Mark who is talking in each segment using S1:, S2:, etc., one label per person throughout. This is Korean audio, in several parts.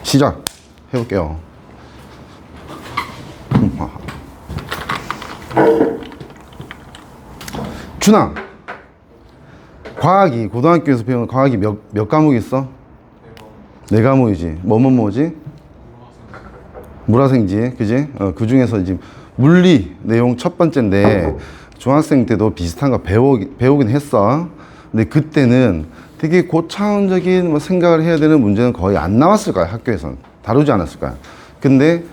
S1: 시작 해볼게요. 준아, 과학이 고등학교에서 배우는 과학이 몇 과목 있어? 네 과목이지. 뭐지? 물화생지, 그지? 그 중에서 지금 물리 내용 첫 번째인데 중학생 때도 비슷한 거 배우긴 했어. 근데 그때는 되게 고차원적인 뭐 생각을 해야 되는 문제는 거의 안 나왔을 거야. 학교에서는 다루지 않았을 거야. 근데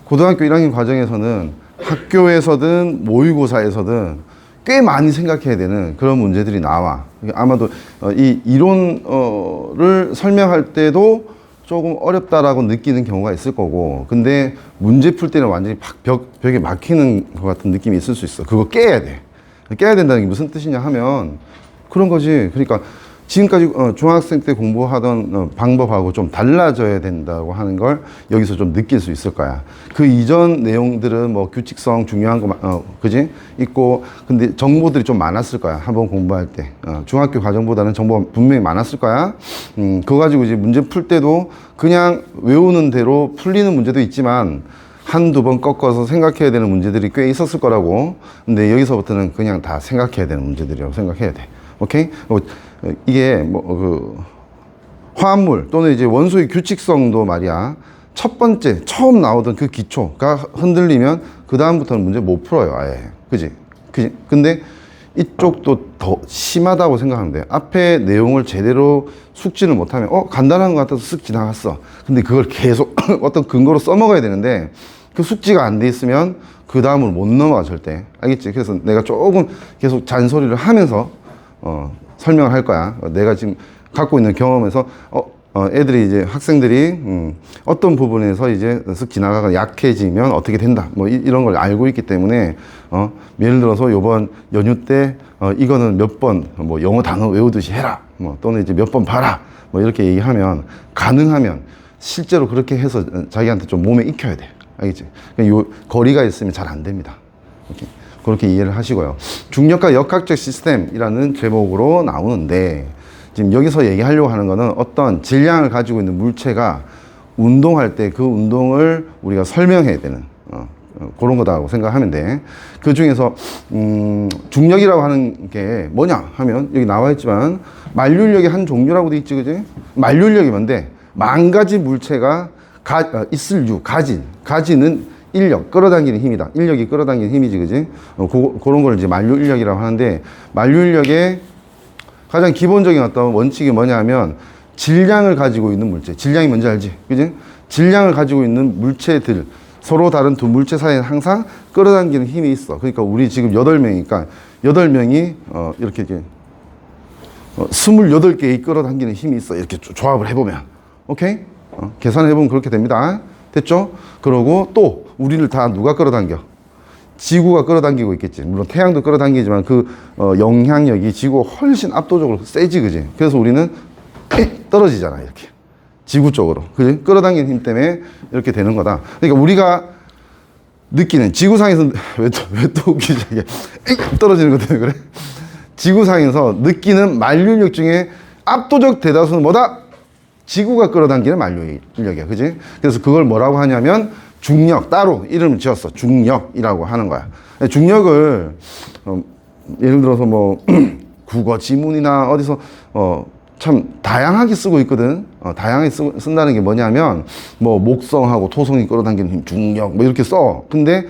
S1: 고등학교 1학년 과정에서는 학교에서든 모의고사에서든 꽤 많이 생각해야 되는 그런 문제들이 나와. 아마도 이 이론을 설명할 때도 조금 어렵다라고 느끼는 경우가 있을 거고, 근데 문제 풀 때는 완전히 벽에 막히는 것 같은 느낌이 있을 수 있어. 그거 깨야 돼. 깨야 된다는 게 무슨 뜻이냐 하면 그런 거지. 그러니까 지금까지 중학생 때 공부하던 방법하고 좀 달라져야 된다고 하는 걸 여기서 좀 느낄 수 있을 거야. 그 이전 내용들은 뭐 규칙성 중요한 거, 그지? 있고, 근데 정보들이 좀 많았을 거야. 한번 공부할 때. 중학교 과정보다는 정보가 분명히 많았을 거야. 그거 가지고 이제 문제 풀 때도 그냥 외우는 대로 풀리는 문제도 있지만 한두 번 꺾어서 생각해야 되는 문제들이 꽤 있었을 거라고. 근데 여기서부터는 그냥 다 생각해야 되는 문제들이라고 생각해야 돼. 오케이? 이게 화합물 또는 이제 원소의 규칙성도 말이야. 첫 번째 처음 나오던 그 기초가 흔들리면 그 다음부터는 문제 못 풀어요. 아예. 그지? 근데 이쪽도 더 심하다고 생각하면 돼. 앞에 내용을 제대로 숙지를 못하면 간단한 것 같아서 쓱 지나갔어. 근데 그걸 계속 어떤 근거로 써먹어야 되는데 그 숙지가 안 돼 있으면 그 다음으로 못 넘어가 절대. 알겠지? 그래서 내가 조금 계속 잔소리를 하면서 설명을 할 거야. 내가 지금 갖고 있는 경험에서 애들이 이제 학생들이 어떤 부분에서 이제 쓱 지나가가 약해지면 어떻게 된다. 뭐 이런 걸 알고 있기 때문에 예를 들어서 요번 연휴 때 이거는 몇 번 뭐 영어 단어 외우듯이 해라. 뭐 또는 이제 몇 번 봐라. 뭐 이렇게 얘기하면 가능하면 실제로 그렇게 해서 자기한테 좀 몸에 익혀야 돼. 알겠지? 요 거리가 있으면 잘 안 됩니다. 이렇게. 그렇게 이해를 하시고요. 중력과 역학적 시스템이라는 제목으로 나오는데 지금 여기서 얘기하려고 하는 거는 어떤 질량을 가지고 있는 물체가 운동할 때 그 운동을 우리가 설명해야 되는 그런 거다라고 생각하면 돼. 그 중에서 중력이라고 하는 게 뭐냐 하면 여기 나와 있지만 만륜력의 한 종류라고 돼 있지, 그지? 만륜력이 뭔데? 만 가지 물체가 있을 가지는 인력, 끌어당기는 힘이다. 인력이 끌어당기는 힘이지, 그지? 그런 걸 이제 만류인력이라고 하는데, 만류인력의 가장 기본적인 어떤 원칙이 뭐냐 하면, 질량을 가지고 있는 물체. 질량이 뭔지 알지? 그지? 질량을 가지고 있는 물체들, 서로 다른 두 물체 사이에는 항상 끌어당기는 힘이 있어. 그러니까 우리 지금 8명이니까, 8명이, 이렇게, 28개의 끌어당기는 힘이 있어. 이렇게 조합을 해보면. 오케이? 계산해보면 그렇게 됩니다. 됐죠? 그러고 또 우리를 다 누가 끌어당겨? 지구가 끌어당기고 있겠지. 물론 태양도 끌어당기지만 그 영향력이 지구가 훨씬 압도적으로 세지, 그지? 그래서 우리는 떨어지잖아, 이렇게. 지구 쪽으로. 그지? 끌어당기는 힘 때문에 이렇게 되는 거다. 그러니까 우리가 느끼는 지구상에서 왜 또 웃기지 이게 떨어지는 것 때문에 그래? 지구상에서 느끼는 만륜력 중에 압도적 대다수는 뭐다? 지구가 끌어당기는 만류인력이야. 그지? 그래서 그걸 뭐라고 하냐면 중력, 따로 이름을 지었어. 중력이라고 하는 거야. 중력을 예를 들어서 뭐 국어 지문이나 어디서 참 다양하게 쓰고 있거든. 다양하게 쓴다는 게 뭐냐면 뭐 목성하고 토성이 끌어당기는 힘, 중력 뭐 이렇게 써. 근데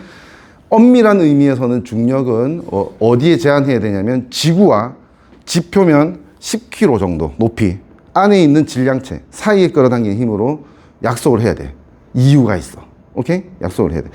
S1: 엄밀한 의미에서는 중력은 어디에 제한해야 되냐면 지구와 지표면 10km 정도 높이 안에 있는 질량체 사이에 끌어당기는 힘으로 약속을 해야 돼. 이유가 있어. 오케이? 약속을 해야 돼.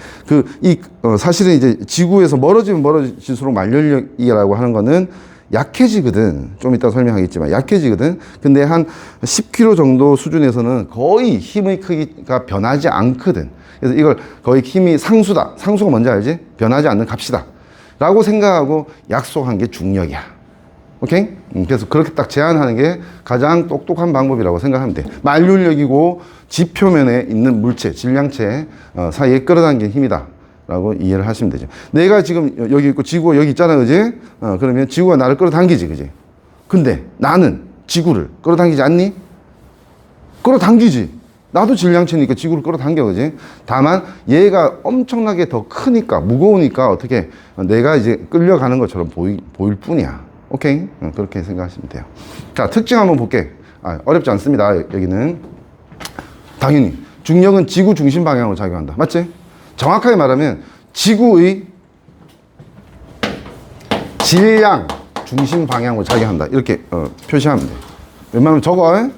S1: 사실은 이제 지구에서 멀어지면 멀어질수록 만륜력이라고 하는 거는 약해지거든. 좀 이따 설명하겠지만 약해지거든. 근데 한 10km 정도 수준에서는 거의 힘의 크기가 변하지 않거든. 그래서 이걸 거의 힘이 상수다. 상수가 뭔지 알지? 변하지 않는 값이다. 라고 생각하고 약속한 게 중력이야. 오케이? 그래서 그렇게 딱 제한하는 게 가장 똑똑한 방법이라고 생각하면 돼. 만륜력이고 지표면에 있는 물체, 질량체 사이에 끌어당긴 힘이다 라고 이해를 하시면 되죠. 내가 지금 여기 있고 지구가 여기 있잖아, 그지? 그러면 지구가 나를 끌어당기지, 그지? 근데 나는 지구를 끌어당기지 않니? 끌어당기지. 나도 질량체니까 지구를 끌어당겨, 그지? 다만 얘가 엄청나게 더 크니까, 무거우니까 어떻게 내가 이제 끌려가는 것처럼 보일 뿐이야. 오케이? 그렇게 생각하시면 돼요. 자, 특징 한번 볼게. 어렵지 않습니다. 여기는. 당연히 중력은 지구 중심 방향으로 작용한다. 맞지? 정확하게 말하면 지구의 질량 중심 방향으로 작용한다. 이렇게 표시하면 돼. 웬만하면 저거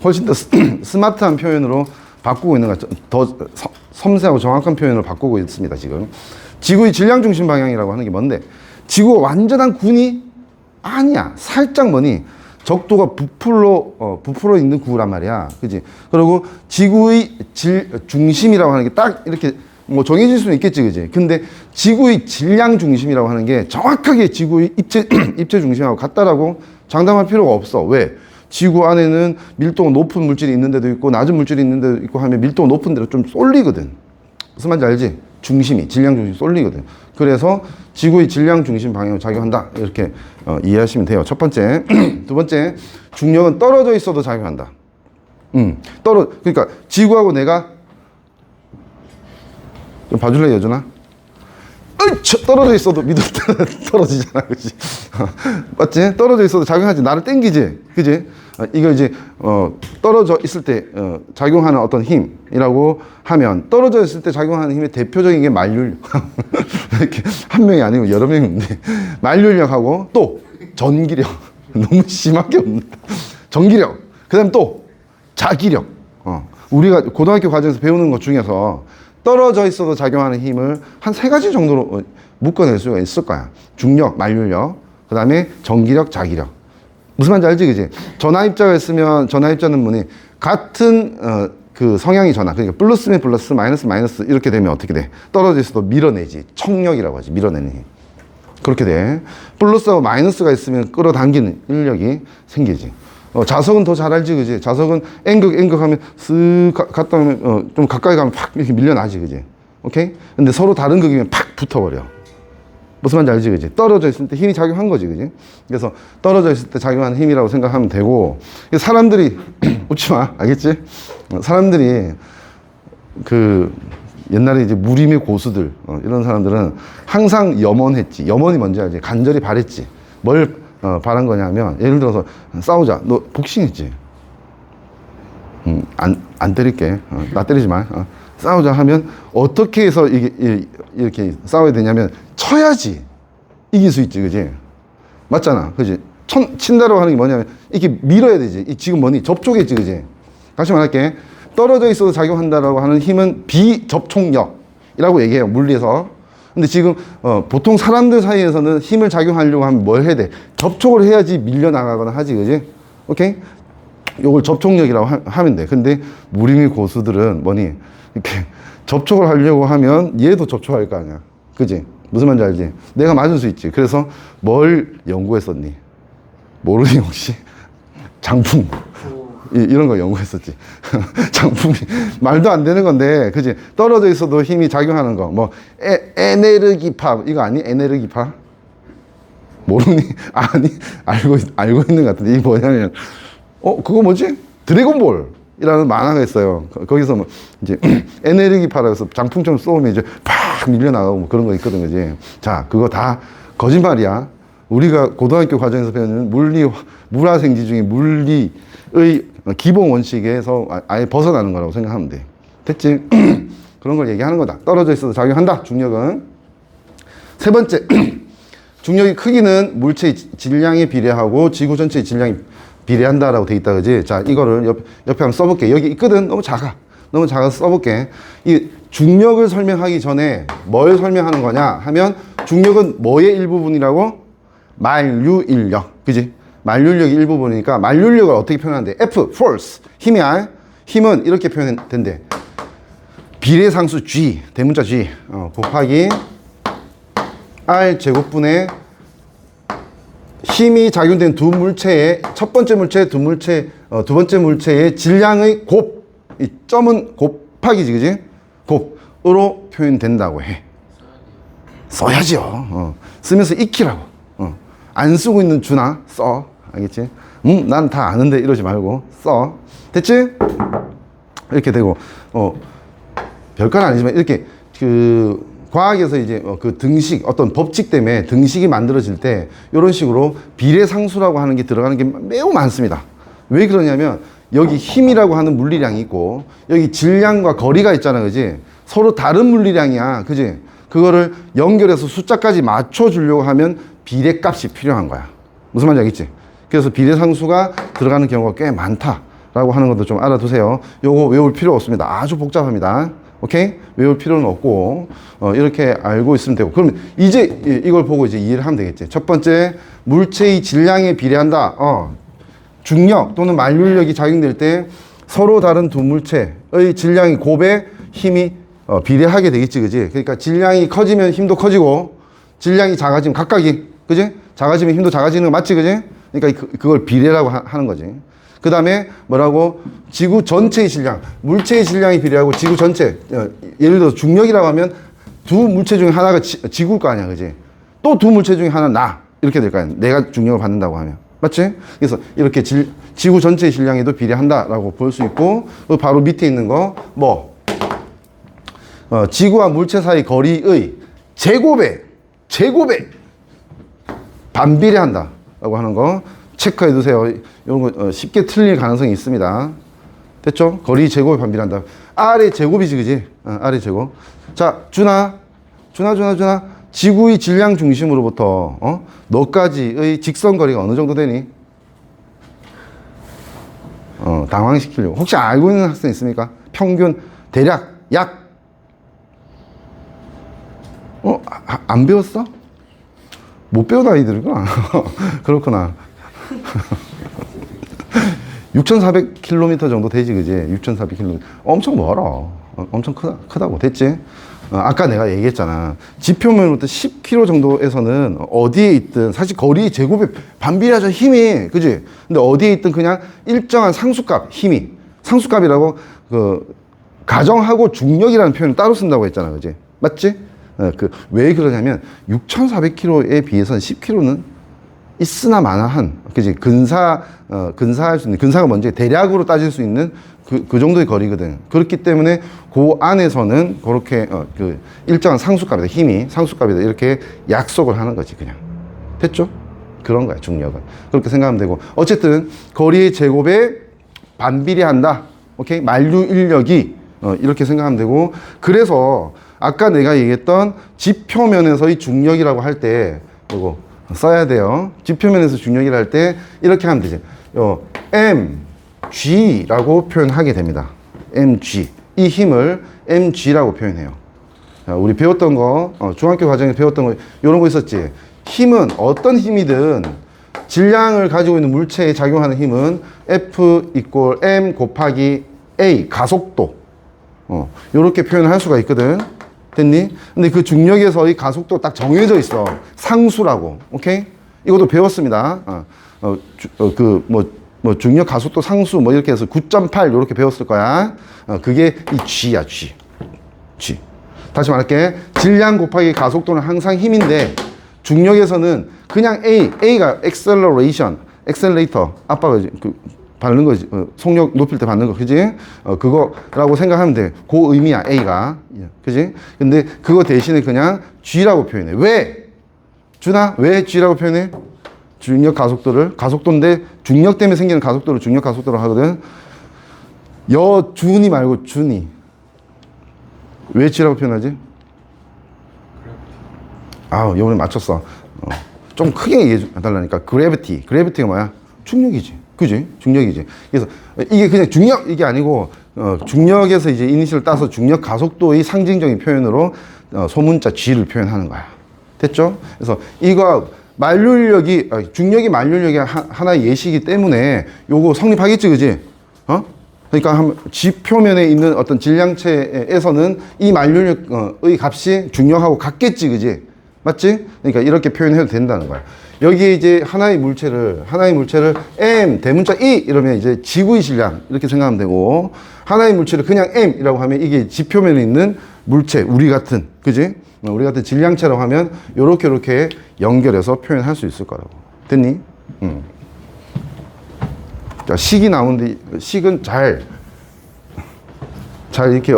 S1: 훨씬 더 스마트한 표현으로 바꾸고 있는 것, 더 섬세하고 정확한 표현으로 바꾸고 있습니다. 지금 지구의 질량 중심 방향이라고 하는 게 뭔데? 지구가 완전한 군이 아니야. 살짝 머니 적도가 부풀어 있는 구란 말이야. 그지? 그리고 지구의 중심이라고 하는 게 딱 이렇게 뭐 정해질 수는 있겠지, 그지? 근데 지구의 질량 중심이라고 하는 게 정확하게 지구의 입체 중심하고 같다라고 장담할 필요가 없어. 왜? 지구 안에는 밀도가 높은 물질이 있는 데도 있고 낮은 물질이 있는 데도 있고 하면 밀도가 높은 데로 좀 쏠리거든. 무슨 말인지 알지? 중심이, 질량 중심이 쏠리거든. 그래서 지구의 질량 중심 방향으로 작용한다. 이렇게 이해하시면 돼요. 첫 번째. 두 번째, 중력은 떨어져 있어도 작용한다. 그러니까 지구하고 내가 좀 봐줄래, 여준아? 떨어져 있어도 믿음 떨어지잖아, 그치? 맞지? 떨어져 있어도 작용하지. 나를 땡기지, 그지? 이거 이제 떨어져 있을 때 작용하는 어떤 힘이라고 하면, 떨어져 있을 때 작용하는 힘의 대표적인 게 만류력. 이렇게 한 명이 아니고 여러 명이 있는데, 만류력하고 또 전기력. 너무 심하게 없는다. 전기력. 그다음 또 자기력. 우리가 고등학교 과정에서 배우는 것 중에서 떨어져 있어도 작용하는 힘을 한 3가지 정도로 묶어낼 수가 있을 거야. 중력, 만류력, 그 다음에 전기력, 자기력. 무슨 말인지 알지, 그지? 전하입자가 있으면 전하입자는 뭐니? 같은 그 성향이 전하. 그러니까 플러스면 플러스, 마이너스 마이너스 이렇게 되면 어떻게 돼? 떨어져 있어도 밀어내지. 청력이라고 하지. 밀어내는 힘. 그렇게 돼. 플러스하고 마이너스가 있으면 끌어당기는 인력이 생기지. 자석은 더 잘 알지, 그지? 자석은 N극 하면 쓱 갔다 오면, 좀 가까이 가면 팍 이렇게 밀려나지, 그지? 오케이? 근데 서로 다른 극이면 팍 붙어버려. 무슨 말인지 알지, 그지? 떨어져 있을 때 힘이 작용한 거지, 그지? 그래서 떨어져 있을 때 작용하는 힘이라고 생각하면 되고, 사람들이, 웃지 마, 알겠지? 사람들이, 옛날에 이제 무림의 고수들, 이런 사람들은 항상 염원했지. 염원이 뭔지 알지? 간절히 바랬지. 뭘 바란 거냐면, 예를 들어서 싸우자. 너 복싱했지? 안 때릴게. 나 때리지 마. 싸우자 하면 어떻게 해서 이렇게 싸워야 되냐면 쳐야지 이길 수 있지, 그지? 맞잖아, 그지? 친다라고 하는 게 뭐냐면 이렇게 밀어야 되지. 지금 뭐니? 접촉했지, 그지? 다시 말할게. 떨어져 있어도 작용한다라고 하는 힘은 비접촉력이라고 얘기해요, 물리에서. 근데 지금 보통 사람들 사이에서는 힘을 작용하려고 하면 뭘 해야 돼? 접촉을 해야지 밀려나가거나 하지, 그지? 오케이? 요걸 접촉력이라고 하면 돼. 근데 무림의 고수들은 뭐니? 이렇게 접촉을 하려고 하면 얘도 접촉할 거 아니야, 그지? 무슨 말인지 알지? 내가 맞을 수 있지. 그래서 뭘 연구했었니? 모르니 혹시? 장풍. 이런 거 연구했었지. 장풍이 말도 안 되는 건데, 그지? 떨어져 있어도 힘이 작용하는 거, 뭐 에네르기파 이거 아니? 에네르기파? 모르니? 아니, 알고 있는 것 같은데. 이게 뭐냐면 그거 뭐지? 드래곤볼이라는 만화가 있어요. 거기서 뭐 이제 에네르기파라 해서 장풍처럼 쏘면 이제 팍 밀려나가고 뭐 그런 거 있거든, 그지? 자, 그거 다 거짓말이야. 우리가 고등학교 과정에서 배우는 물화생지 중에 물리의 기본 원칙에서 아예 벗어나는 거라고 생각하면 돼. 됐지? 그런 걸 얘기하는 거다. 떨어져 있어도 작용한다, 중력은. 세 번째, 중력의 크기는 물체의 질량에 비례하고 지구 전체의 질량이 비례한다라고 돼 있다, 그지? 자, 이거를 옆에 한번 써볼게. 여기 있거든? 너무 작아서 써볼게. 이 중력을 설명하기 전에 뭘 설명하는 거냐 하면, 중력은 뭐의 일부분이라고? 만류인력, 그지? 만류력이 일부분이니까 만류력을 어떻게 표현하는데? F, force, 힘이야. 힘은 이렇게 표현된대. 비례상수 G, 대문자 G 곱하기 R 제곱분의 힘이 작용된 두 물체의 첫 번째 물체, 두 번째 물체의 질량의 곱, 이 점은 곱하기지, 그지? 곱으로 표현된다고 해. 써야죠. 쓰면서 익히라고. 안 쓰고 있는 준아, 써. 알겠지? 난 다 아는데 이러지 말고 써. 됐지? 이렇게 되고, 별건 아니지만 이렇게 그 과학에서 이제 그 등식, 어떤 법칙 때문에 등식이 만들어질 때 이런 식으로 비례상수라고 하는 게 들어가는 게 매우 많습니다. 왜 그러냐면 여기 힘이라고 하는 물리량이 있고 여기 질량과 거리가 있잖아, 그지? 서로 다른 물리량이야, 그지? 그거를 연결해서 숫자까지 맞춰주려고 하면 비례값이 필요한 거야. 무슨 말인지 알겠지? 그래서 비례상수가 들어가는 경우가 꽤 많다라고 하는 것도 좀 알아두세요. 요거 외울 필요 없습니다. 아주 복잡합니다. 오케이? 외울 필요는 없고 이렇게 알고 있으면 되고, 그럼 이제 이걸 보고 이제 이해를 하면 되겠지. 첫 번째, 물체의 질량에 비례한다. 중력 또는 만률력이 작용될 때 서로 다른 두 물체의 질량이 곱에 힘이 비례하게 되겠지, 그지? 그러니까 질량이 커지면 힘도 커지고 질량이 작아지면 각각이, 그지? 작아지면 힘도 작아지는 거 맞지, 그지? 그러니까 그걸 비례라고 하는 거지. 그 다음에 뭐라고? 지구 전체의 질량, 물체의 질량이 비례하고 지구 전체, 예를 들어서 중력이라고 하면 두 물체 중에 하나가 지구일 거 아니야, 그지? 또 두 물체 중에 하나는 나, 이렇게 될 거 아니야, 내가 중력을 받는다고 하면. 맞지? 그래서 이렇게 지구 전체의 질량에도 비례한다라고 볼 수 있고, 바로 밑에 있는 거 뭐 지구와 물체 사이 거리의 제곱에 반비례한다라고 하는 거 체크해 두세요. 이런 거 쉽게 틀릴 가능성이 있습니다. 됐죠? 거리 제곱에 반비례한다. R의 제곱이지, 그지? R의 제곱. 자, 준아. 지구의 질량 중심으로부터 너까지의 직선 거리가 어느 정도 되니? 당황시키려고. 혹시 알고 있는 학생 있습니까? 평균, 대략, 약. 안 배웠어? 못 배운 아이들이구나. 그렇구나. 6,400km 정도 되지, 그지? 6,400km. 엄청 멀어. 엄청 크다고. 됐지? 아까 내가 얘기했잖아. 지표면으로부터 10km 정도에서는 어디에 있든 사실 거리 제곱에 반비례하죠, 힘이. 그지? 근데 어디에 있든 그냥 일정한 상수값, 힘이. 상수값이라고 가정하고 중력이라는 표현을 따로 쓴다고 했잖아. 그지? 맞지? 왜 그러냐면 6,400km에 비해서는 10km는 있으나 마나한, 그지? 근사할 수 있는, 근사가 뭔지 대략으로 따질 수 있는 그 정도의 거리거든. 그렇기 때문에 그 안에서는 그렇게 일정한 상수값이다, 힘이 상수값이다, 이렇게 약속을 하는 거지, 그냥. 됐죠? 그런 거야, 중력은. 그렇게 생각하면 되고, 어쨌든 거리의 제곱에 반비례한다. 오케이? 만류 인력이 이렇게 생각하면 되고, 그래서 아까 내가 얘기했던 지표면에서의 중력이라고 할 때 이거 써야 돼요. 지표면에서 중력이라 할 때 이렇게 하면 되지. mg라고 표현하게 됩니다. mg. 이 힘을 mg라고 표현해요. 자, 우리 배웠던 거, 중학교 과정에 배웠던 거, 이런 거 있었지. 힘은 어떤 힘이든 질량을 가지고 있는 물체에 작용하는 힘은 F = m 곱하기 a, 가속도. 요렇게 표현을 할 수가 있거든. 됐니? 근데 그 중력에서의 가속도 딱 정해져 있어. 상수라고. 오케이? 이것도 배웠습니다. 중력 가속도 상수 뭐 이렇게 해서 9.8 이렇게 배웠을 거야. 그게 이 G야, G. 다시 말할게. 질량 곱하기 가속도는 항상 힘인데 중력에서는 그냥 A가 acceleration, accelerator. 아빠가 받는 거지. 속력 높일 때 받는 거, 그지? 그거라고 생각하면 돼. 그 의미야, A가. 그지? 근데 그거 대신에 그냥 G라고 표현해. 왜? 준아, 왜 G라고 표현해? 중력 가속도인데 중력 때문에 생기는 가속도를 중력 가속도로 하거든. 준이 말고 준이. 왜 G라고 표현하지? 이번에 맞췄어. 좀 크게 얘기해 달라니까. 그래비티가 뭐야? 중력이지. 그지? 중력이지. 그래서 이게 그냥 중력, 이게 아니고, 중력에서 이제 이니셜을 따서 중력 가속도의 상징적인 표현으로 소문자 G를 표현하는 거야. 됐죠? 그래서 이거 중력이 만류력이 하나의 예시이기 때문에 요거 성립하겠지, 그지? 그러니까 지표면에 있는 어떤 질량체에서는 이 만류력의 값이 중력하고 같겠지, 그지? 맞지? 그러니까 이렇게 표현해도 된다는 거야. 여기에 이제 하나의 물체를 M, 대문자 E 이러면 이제 지구의 질량 이렇게 생각하면 되고, 하나의 물체를 그냥 M이라고 하면 이게 지표면에 있는 물체, 우리 같은, 그지? 우리 같은 질량체라고 하면 요렇게 연결해서 표현할 수 있을 거라고. 됐니? 자, 식이 나오는데, 식은 잘 잘 이렇게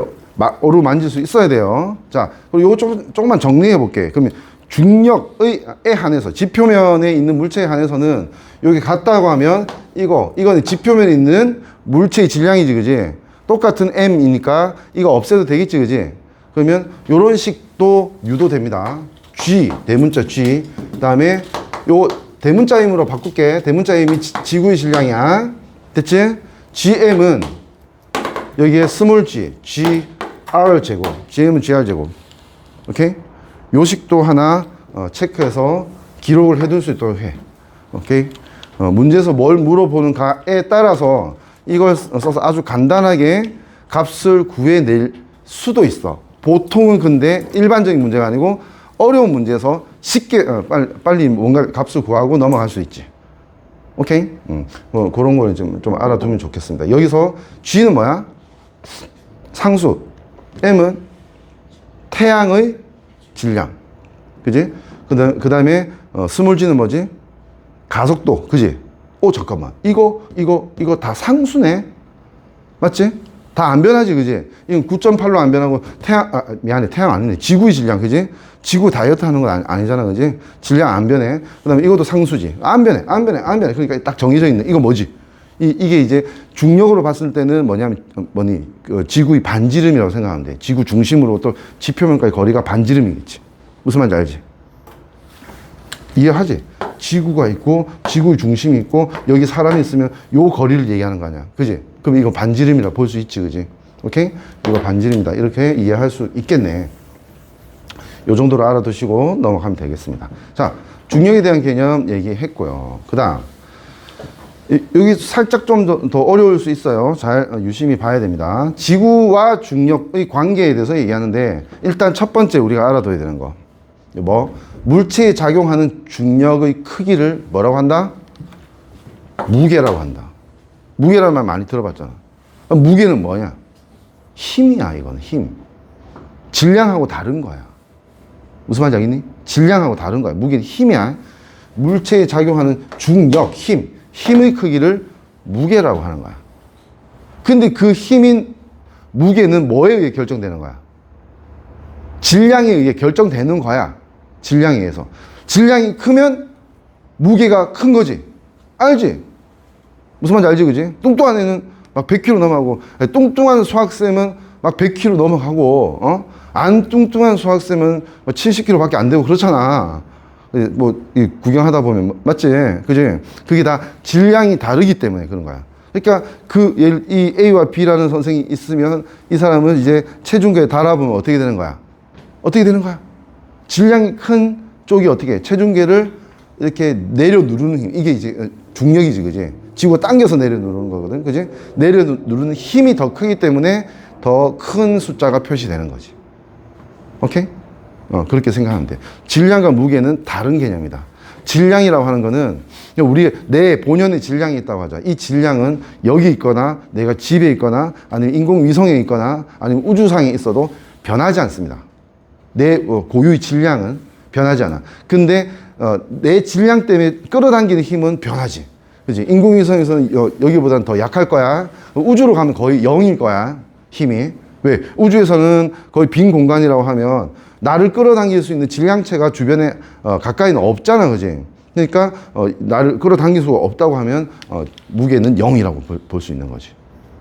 S1: 어루만질 수 있어야 돼요. 자, 그리고 이거 조금만 정리해 볼게. 그러면 중력에 한해서, 지표면에 있는 물체에 한해서는 여기 같다고 하면 이거는 지표면에 있는 물체의 질량이지, 그지? 똑같은 m이니까 이거 없애도 되겠지, 그지? 그러면 요런 식도 유도됩니다. G, 대문자 G. 그 다음에 요 대문자 힘으로 바꿀게. 대문자 힘이 지구의 질량이야. 됐지? GM은 여기에 스몰 g, gr 제곱. GM은 gr 제곱. 오케이? 요 식도 하나 체크해서 기록을 해둘 수 있도록 해. 오케이? 문제에서 뭘 물어보는가에 따라서 이걸 써서 아주 간단하게 값을 구해낼 수도 있어. 보통은 근데 일반적인 문제가 아니고 어려운 문제에서 쉽게 빨리 뭔가 값을 구하고 넘어갈 수 있지. 오케이? 그런 걸 좀 알아두면 좋겠습니다. 여기서 G는 뭐야? 상수. M은 태양의 질량. 그지? 그 다음에 스몰 G는 뭐지? 가속도. 그지? 오, 잠깐만. 이거 다 상수네? 맞지? 다 안 변하지, 그지? 이건 9.8로 안 변하고, 미안해, 태양 아니네. 지구의 질량, 그지? 지구 다이어트 하는 건 아니잖아, 그지? 질량 안 변해. 그 다음에 이것도 상수지. 안 변해. 그러니까 딱 정해져 있네. 이거 뭐지? 이게 이제 중력으로 봤을 때는 지구의 반지름이라고 생각하면 돼. 지구 중심으로 또 지표면까지 거리가 반지름이겠지. 무슨 말인지 알지? 이해하지? 지구가 있고 지구의 중심이 있고 여기 사람이 있으면 요 거리를 얘기하는 거 아니야, 그지? 그럼 이거 반지름이라 볼 수 있지, 그지? 오케이? 이거 반지름이다 이렇게 이해할 수 있겠네. 요 정도로 알아두시고 넘어가면 되겠습니다. 자, 중력에 대한 개념 얘기했고요. 그 다음 여기 살짝 좀 더 어려울 수 있어요. 잘 유심히 봐야 됩니다. 지구와 중력의 관계에 대해서 얘기하는데 일단 첫 번째 우리가 알아둬야 되는 거 물체에 작용하는 중력의 크기를 뭐라고 한다? 무게라고 한다. 무게라는 말 많이 들어봤잖아. 무게는 뭐냐? 힘이야, 이거는 힘. 질량하고 다른 거야. 무슨 말인지 알겠니? 질량하고 다른 거야. 무게는 힘이야. 물체에 작용하는 중력, 힘의 크기를 무게라고 하는 거야. 근데 그 힘인 무게는 뭐에 의해 결정되는 거야? 질량에 의해 결정되는 거야. 질량에 의해서. 질량이 크면 무게가 큰 거지. 알지? 무슨 말인지 알지, 그지? 뚱뚱한 애는 막 100kg 넘어가고, 뚱뚱한 수학쌤은 막 100kg 넘어가고, 안 뚱뚱한 수학쌤은 70kg 밖에 안 되고 그렇잖아. 구경하다 보면, 맞지? 그지? 그게 다 질량이 다르기 때문에 그런 거야. 그러니까 이 A와 B라는 선생이 있으면 이 사람은 이제 체중계에 달아보면 어떻게 되는 거야? 어떻게 되는 거야? 질량이 큰 쪽이 어떻게 체중계를 이렇게 내려 누르는 힘. 이게 이제 중력이지, 그지? 지구가 당겨서 내려 누르는 거거든, 그지? 내려 누르는 힘이 더 크기 때문에 더 큰 숫자가 표시되는 거지. 오케이? 그렇게 생각하면 돼. 질량과 무게는 다른 개념이다. 질량이라고 하는 거는 내 본연의 질량이 있다고 하자. 이 질량은 여기 있거나 내가 집에 있거나 아니면 인공위성에 있거나 아니면 우주상에 있어도 변하지 않습니다. 내 고유의 질량은 변하지 않아. 근데 내 질량 때문에 끌어당기는 힘은 변하지. 그치? 인공위성에서는 여기보다는 더 약할 거야. 우주로 가면 거의 0일 거야, 힘이. 왜? 우주에서는 거의 빈 공간이라고 하면 나를 끌어당길 수 있는 질량체가 주변에 가까이는 없잖아, 그지? 그러니까 나를 끌어당길 수가 없다고 하면 무게는 0이라고 볼 수 있는 거지.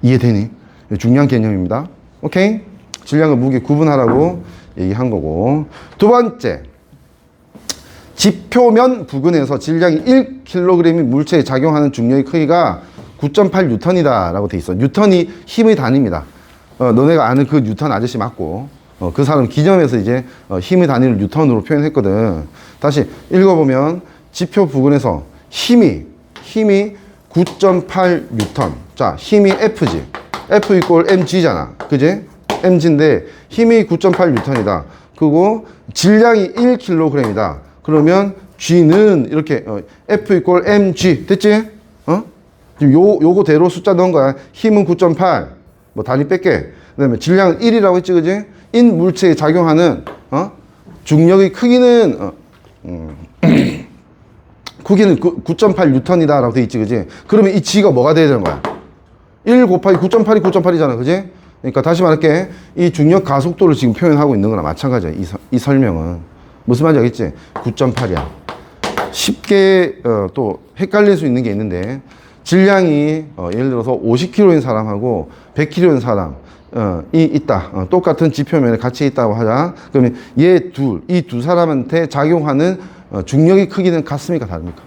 S1: 이해되니? 중요한 개념입니다. 오케이? 질량과 무게 구분하라고 얘기한 거고. 두 번째, 지표면 부근에서 질량이 1kg의 물체에 작용하는 중력의 크기가 9.8N이다 라고 돼 있어. 뉴턴이 힘의 단위입니다. 너네가 아는 그 뉴턴 아저씨 맞고, 그 사람 기념해서 이제 힘의 단위를 뉴턴으로 표현했거든. 다시 읽어보면 지표 부근에서 힘이 9.8N. 자, 힘이 F지. F 이꼴 mg잖아, 그지? mg인데 힘이 9.8N이다. 그리고 질량이 1kg이다. 그러면 G는 이렇게 F 이꼴 mg 됐지? 지금 요거대로 숫자 넣은 거야. 힘은 9.8, 단위 뺄게. 그 다음에 질량은 1이라고 했지, 그지? 인 물체에 작용하는 중력의 크기는 크기는 9.8N이다 라고 돼 있지, 그지? 그러면 이 G가 뭐가 돼야 되는 거야? 1 곱하기 9.8이 9.8이잖아, 그지? 그러니까 다시 말할게. 이 중력 가속도를 지금 표현하고 있는 거나 마찬가지야. 이 설명은. 무슨 말인지 알겠지? 9.8이야. 쉽게 또 헷갈릴 수 있는 게 있는데 질량이 예를 들어서 50kg인 사람하고 100kg인 사람이 있다. 똑같은 지표면에 같이 있다고 하자. 그러면 이 두 사람한테 작용하는 중력의 크기는 같습니까? 다릅니까?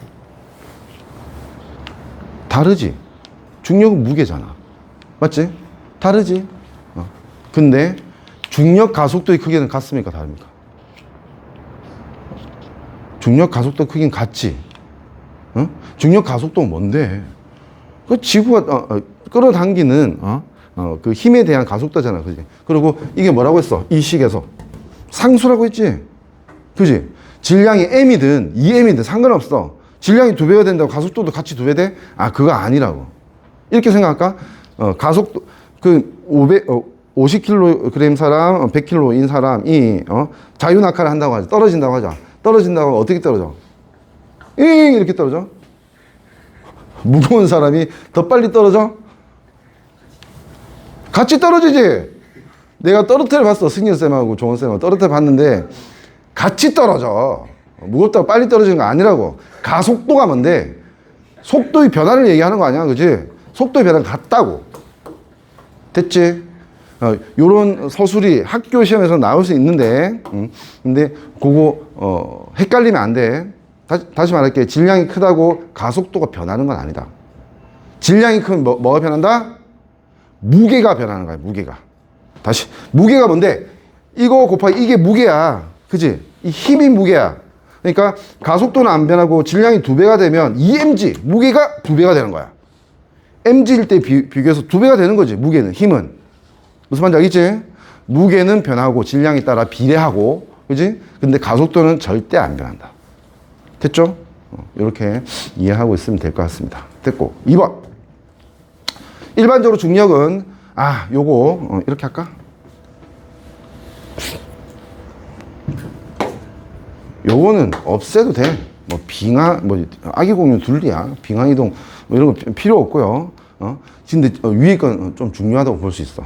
S1: 다르지. 중력은 무게잖아. 맞지? 다르지. 근데 중력 가속도의 크기는 같습니까? 다릅니까? 중력 가속도 크기는 같지. 중력 가속도는 뭔데? 그 지구가 끌어당기는 그 힘에 대한 가속도잖아, 그지? 그리고 이게 뭐라고 했어? 이 식에서 상수라고 했지, 그지? 질량이 m이든 2m이든 상관없어. 질량이 2배가 된다고 가속도도 같이 2배 돼? 그거 아니라고. 이렇게 생각할까? 가속도 그 50kg 사람, 100kg인 사람이 자유낙하를 한다고 하자. 떨어진다고 하자. 떨어진다고 하면 어떻게 떨어져? 이렇게 떨어져. 무거운 사람이 더 빨리 떨어져? 같이 떨어지지. 내가 떨어뜨려 봤어. 승진쌤하고 종원쌤하고 떨어뜨려 봤는데 같이 떨어져. 무겁다고 빨리 떨어지는 거 아니라고. 가속도가 뭔데? 속도의 변화를 얘기하는 거 아니야, 그지? 속도의 변화는 같다고. 됐지? 요런 서술이 학교 시험에서 나올 수 있는데, 근데 그거 헷갈리면 안 돼. 다시 말할게. 질량이 크다고 가속도가 변하는 건 아니다. 질량이 크면 뭐가 변한다? 무게가 변하는 거야, 무게가. 다시. 무게가 뭔데? 이거 곱하기 이게 무게야. 그지? 이 힘이 무게야. 그러니까 가속도는 안 변하고 질량이 2배가 되면 2mg, 무게가 2배가 되는 거야. mg일 때 비교해서 2배가 되는 거지, 무게는, 힘은. 무슨 말인지 알겠지? 무게는 변하고 질량에 따라 비례하고, 그지? 근데 가속도는 절대 안 변한다. 됐죠? 이렇게 이해하고 있으면 될 것 같습니다. 됐고. 2번. 일반적으로 중력은, 요거, 이렇게 할까? 요거는 없애도 돼. 아기공유 둘리야. 빙하이동, 이런 거 필요 없고요. 근데 위에 건 좀 중요하다고 볼 수 있어.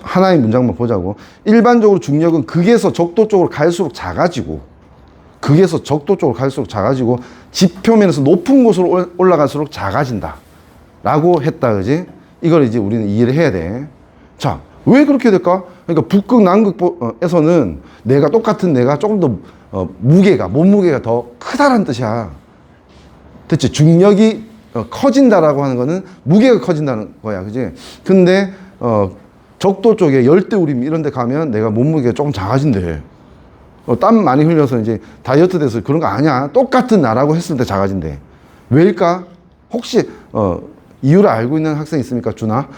S1: 하나의 문장만 보자고. 일반적으로 중력은 극에서 적도 쪽으로 갈수록 작아지고, 지표면에서 높은 곳으로 올라갈수록 작아진다. 라고 했다, 그지? 이걸 이제 우리는 이해를 해야 돼. 자, 왜 그렇게 될까? 그러니까 북극, 남극에서는 똑같은 내가 조금 더 몸무게가 더 크다라는 뜻이야. 됐지? 중력이 커진다라고 하는 거는 무게가 커진다는 거야, 그지? 근데 적도 쪽에 열대우림 이런 데 가면 내가 몸무게가 조금 작아진대. 땀 많이 흘려서 이제 다이어트 돼서 그런 거 아니야. 똑같은 나라고 했을 때 작아진대. 왜일까? 혹시 이유를 알고 있는 학생 있습니까? 준아?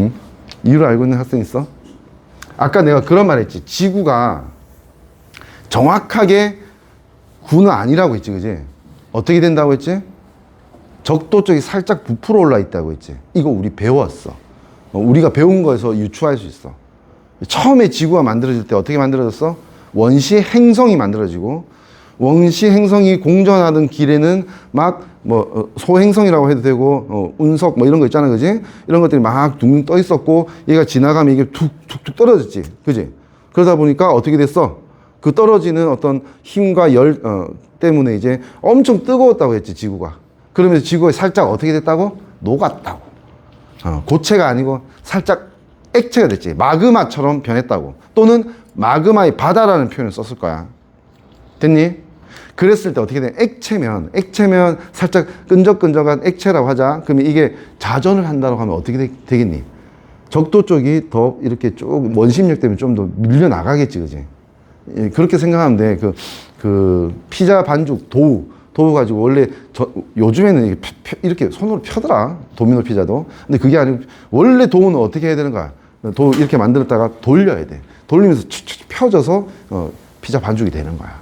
S1: 응? 이유를 알고 있는 학생 있어? 아까 내가 그런 말 했지. 지구가 정확하게 구는 아니라고 했지, 그지? 어떻게 된다고 했지? 적도 쪽이 살짝 부풀어 올라 있다고 했지. 이거 우리 배웠어. 우리가 배운 거에서 유추할 수 있어. 처음에 지구가 만들어질 때 어떻게 만들어졌어? 원시 행성이 만들어지고, 원시 행성이 공전하던 길에는 막 소행성이라고 해도 되고, 운석 이런 거 있잖아, 그지? 이런 것들이 막 둥둥 떠 있었고, 얘가 지나가면 이게 툭툭툭 떨어졌지, 그지? 그러다 보니까 어떻게 됐어? 그 떨어지는 어떤 힘과 열 때문에 이제 엄청 뜨거웠다고 했지, 지구가. 그러면서 지구가 살짝 어떻게 됐다고? 녹았다고. 고체가 아니고 살짝 액체가 됐지. 마그마처럼 변했다고. 또는 마그마의 바다라는 표현을 썼을 거야. 됐니? 그랬을 때 어떻게 돼? 액체면 살짝 끈적끈적한 액체라고 하자. 그러면 이게 자전을 한다고 하면 어떻게 되겠니? 적도 쪽이 더 이렇게 쭉 원심력 때문에 좀 더 밀려나가겠지, 그지? 그렇게 생각하면 돼. 그 피자 반죽 도우 가지고 원래 요즘에는 이렇게 손으로 펴더라. 도미노 피자도. 근데 그게 아니고 원래 도우는 어떻게 해야 되는 거야? 도우 이렇게 만들었다가 돌려야 돼. 돌리면서 축축 펴져서 피자 반죽이 되는 거야.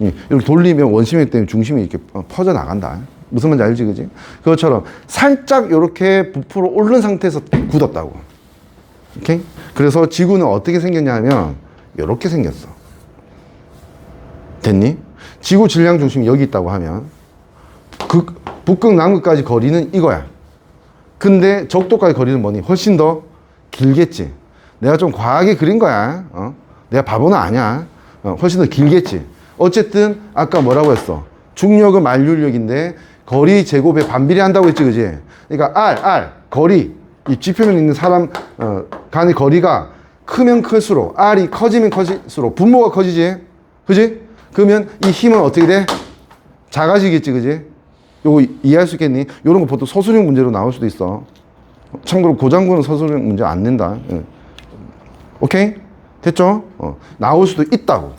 S1: 이렇게 돌리면 원심력 때문에 중심이 이렇게 퍼져 나간다. 무슨 말인지 알지, 그지? 그것처럼 살짝 이렇게 부풀어 오른 상태에서 굳었다고. 오케이? 그래서 지구는 어떻게 생겼냐면 이렇게 생겼어. 됐니? 지구 질량 중심이 여기 있다고 하면 북극 남극까지 거리는 이거야. 근데 적도까지 거리는 뭐니? 훨씬 더 길겠지. 내가 좀 과하게 그린 거야. 내가 바보는 아니야. 훨씬 더 길겠지. 어쨌든 아까 뭐라고 했어? 중력은 만류력인데 거리 제곱에 반비례한다고 했지, 그지? 그러니까 R, 거리. 이 지표면에 있는 사람 간의 거리가 크면 클수록, R이 커지면 커질수록 분모가 커지지, 그지? 그러면 이 힘은 어떻게 돼? 작아지겠지, 그지? 요거 이해할 수 있겠니? 요런 거 보통 서술형 문제로 나올 수도 있어. 참고로 고장구는 서술형 문제 안 낸다. 오케이? 됐죠? 나올 수도 있다고.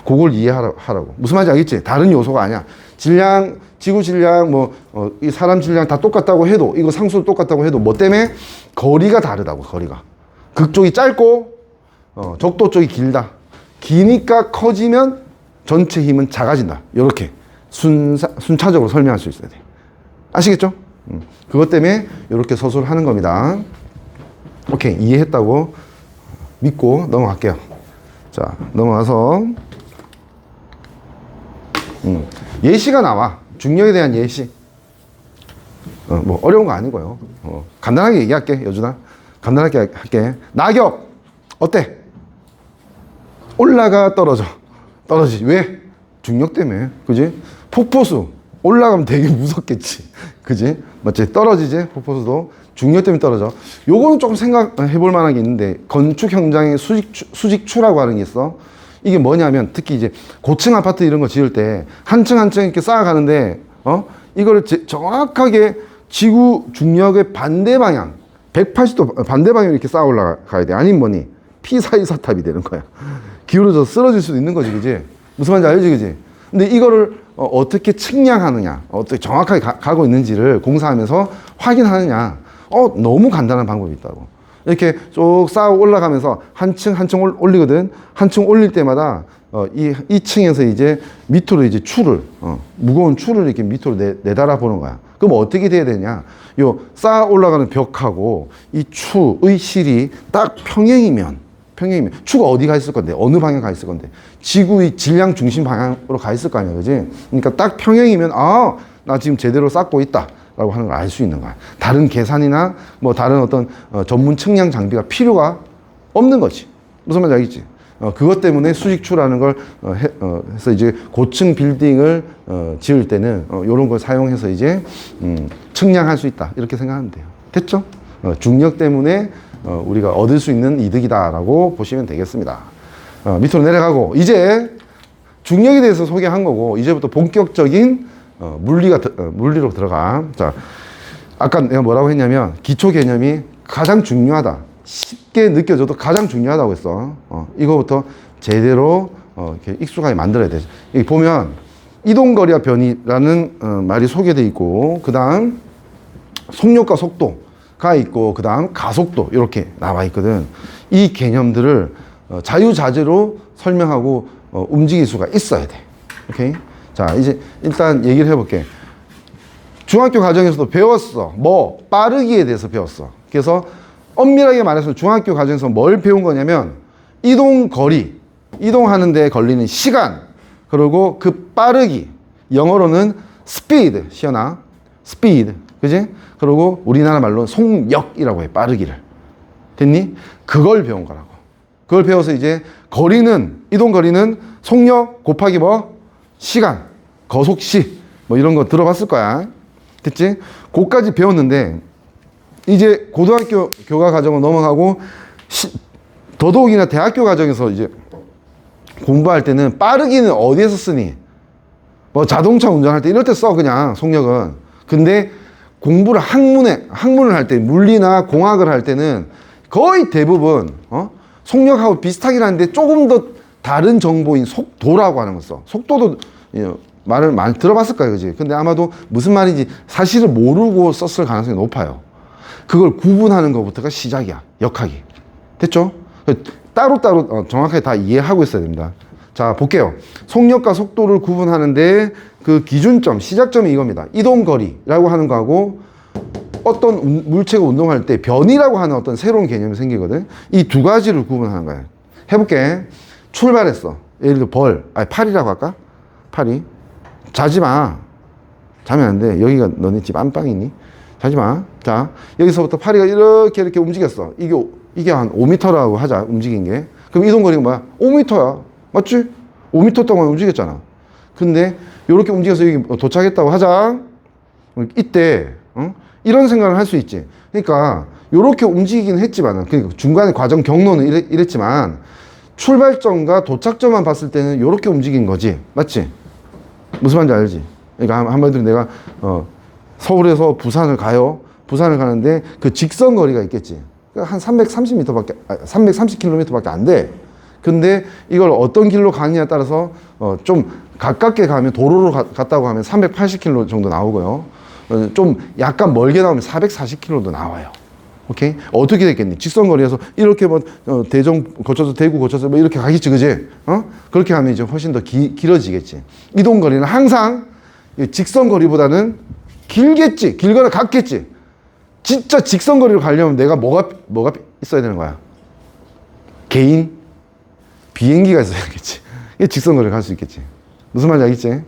S1: 그걸 이해하라고. 무슨 말인지 알겠지? 다른 요소가 아니야. 질량, 지구 질량, 이 사람 질량 다 똑같다고 해도, 이거 상수 똑같다고 해도, 뭐 때문에? 거리가 다르다고, 거리가. 극쪽이 짧고, 적도 쪽이 길다. 기니까 커지면 전체 힘은 작아진다. 이렇게 순차적으로 설명할 수 있어야 돼. 아시겠죠? 그것 때문에 이렇게 서술을 하는 겁니다. 오케이, 이해했다고 믿고 넘어갈게요. 자, 넘어가서 예시가 나와. 중력에 대한 예시. 뭐 어려운 거 아니고요. 간단하게 얘기할게, 여준아. 간단하게 할게. 낙엽 어때? 올라가 떨어지지. 왜? 중력 때문에. 그지? 폭포수 올라가면 되게 무섭겠지. 그지? 맞지? 떨어지지? 폭포수도 중력 때문에 떨어져. 요거는 조금 생각해 볼 만한 게 있는데, 건축 현장에 수직추라고 하는 게 있어. 이게 뭐냐면, 특히 이제 고층 아파트 이런 거 지을 때 한 층 한 층 이렇게 쌓아가는데, 이거를 정확하게 지구 중력의 반대 방향, 180도 반대 방향으로 이렇게 쌓아 올라가야 돼. 아니면 뭐니? 피사이사탑이 되는 거야. 기울어져서 쓰러질 수도 있는 거지, 그지? 무슨 말인지 알지, 그지? 근데 이거를 어떻게 측량하느냐, 어떻게 정확하게 가고 있는지를 공사하면서 확인하느냐, 너무 간단한 방법이 있다고. 이렇게 쭉 쌓아 올라가면서 한 층 한 층 올리거든. 한 층 올릴 때마다 이 층에서 이제 밑으로 이제 추를, 무거운 추를 이렇게 밑으로 내달아 보는 거야. 그럼 어떻게 돼야 되냐? 요 쌓아 올라가는 벽하고 이 추의 실이 딱 평행이면 추가 어디 가 있을 건데, 어느 방향 가 있을 건데, 지구의 질량 중심 방향으로 가 있을 거 아니야, 그지? 그러니까 딱 평행이면, 나 지금 제대로 쌓고 있다 라고 하는 걸 알 수 있는 거야. 다른 계산이나 뭐 다른 어떤 전문 측량 장비가 필요가 없는 거지. 무슨 말인지 알겠지? 그것 때문에 수직추라는 걸 해서 이제 고층 빌딩을 지을 때는 이런 걸 사용해서 이제 측량할 수 있다, 이렇게 생각하면 돼요. 됐죠? 중력 때문에 우리가 얻을 수 있는 이득이다라고 보시면 되겠습니다. 밑으로 내려가고, 이제 중력에 대해서 소개한 거고, 이제부터 본격적인 물리로 들어가. 자, 아까 내가 뭐라고 했냐면, 기초 개념이 가장 중요하다. 쉽게 느껴져도 가장 중요하다고 했어. 이거부터 제대로 이렇게 익숙하게 만들어야 돼. 여기 보면 이동거리와 변이라는 말이 소개되어 있고, 그 다음 속력과 속도가 있고, 그 다음 가속도 이렇게 나와 있거든. 이 개념들을 자유자재로 설명하고 움직일 수가 있어야 돼. 오케이? 자, 이제 일단 얘기를 해볼게. 중학교 과정에서도 배웠어. 빠르기에 대해서 배웠어. 그래서 엄밀하게 말해서 중학교 과정에서 뭘 배운 거냐면, 이동거리, 이동하는 데 걸리는 시간, 그리고 그 빠르기, 영어로는 스피드, 시연아, 스피드, 그지? 그리고 우리나라 말로는 속력이라고 해, 빠르기를. 됐니? 그걸 배운 거라고. 그걸 배워서 이제 이동거리는 속력 곱하기 시간, 거속시, 이런 거 들어봤을 거야. 됐지? 그까지 배웠는데, 이제 고등학교 교과 과정을 넘어가고, 더더욱이나 대학교 과정에서 이제 공부할 때는 빠르기는 어디에서 쓰니? 자동차 운전할 때 이럴 때 써, 그냥, 속력은. 근데 공부를 학문을 할 때, 물리나 공학을 할 때는 거의 대부분, 속력하고 비슷하긴 한데 조금 더 다른 정보인 속도라고 하는 거 써. 속도도 말을 많이 들어봤을 거예요, 그지? 근데 아마도 무슨 말인지 사실을 모르고 썼을 가능성이 높아요. 그걸 구분하는 것부터가 시작이야, 역학이. 됐죠? 따로따로 정확하게 다 이해하고 있어야 됩니다. 자, 볼게요. 속력과 속도를 구분하는데 그 기준점, 시작점이 이겁니다. 이동거리라고 하는 거하고, 어떤 물체가 운동할 때 변이라고 하는 어떤 새로운 개념이 생기거든. 이 두 가지를 구분하는 거야. 해볼게. 출발했어. 예를 들어 팔이라고 할까? 팔이. 자지 마. 자면 안 돼. 여기가 너네 집 안방이니? 하지마. 자, 여기서부터 파리가 이렇게 움직였어. 이게 한 5m라고 하자, 움직인 게. 그럼 이동 거리가 뭐야? 5m야. 맞지? 5m 동안 움직였잖아. 근데 이렇게 움직여서 여기 도착했다고 하자. 이때 이런 생각을 할 수 있지. 그러니까 이렇게 움직이긴 했지만, 그러니까 중간에 과정 경로는 이랬지만 출발점과 도착점만 봤을 때는 이렇게 움직인 거지. 맞지? 무슨 말인지 알지? 그러니까 한마디로 내가 서울에서 부산을 가요. 부산을 가는데 그 직선 거리가 있겠지. 한 330km밖에 안 돼. 근데 이걸 어떤 길로 가느냐에 따라서 좀 가깝게 가면, 도로로 갔다고 하면 380km 정도 나오고요. 좀 약간 멀게 나오면 440km도 나와요. 오케이? 어떻게 됐겠니? 직선 거리에서 이렇게 뭐 대전 거쳐서 대구 거쳐서 뭐 이렇게 가겠지, 그지? 그렇게 하면 이제 훨씬 더 길어지겠지. 이동 거리는 항상 직선 거리보다는 길겠지. 길거나 같겠지. 진짜 직선 거리로 가려면 내가 뭐가 있어야 되는 거야? 개인 비행기가 있어야겠지. 이게 직선 거리를 갈 수 있겠지. 무슨 말인지 알겠지?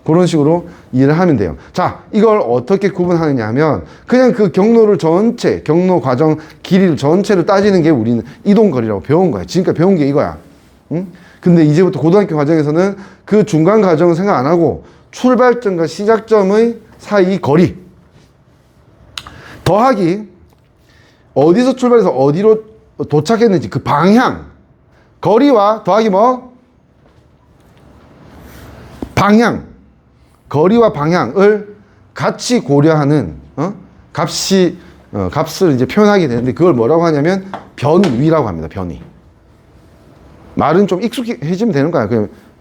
S1: 그런 식으로 이해를 하면 돼요. 자, 이걸 어떻게 구분하느냐 하면 그냥 그 경로를 전체, 경로 과정 길이를 전체를 따지는 게 우리는 이동거리라고 배운 거야. 지금까지 배운 게 이거야. 응? 근데 이제부터 고등학교 과정에서는 그 중간 과정은 생각 안 하고 출발점과 시작점의 사이 거리 더하기 어디서 출발해서 어디로 도착했는지 그 방향, 거리와 더하기 뭐? 방향, 거리와 방향을 같이 고려하는 값을 이제 표현하게 되는데 그걸 뭐라고 하냐면 변위라고 합니다. 변위. 말은 좀 익숙해지면 되는 거야.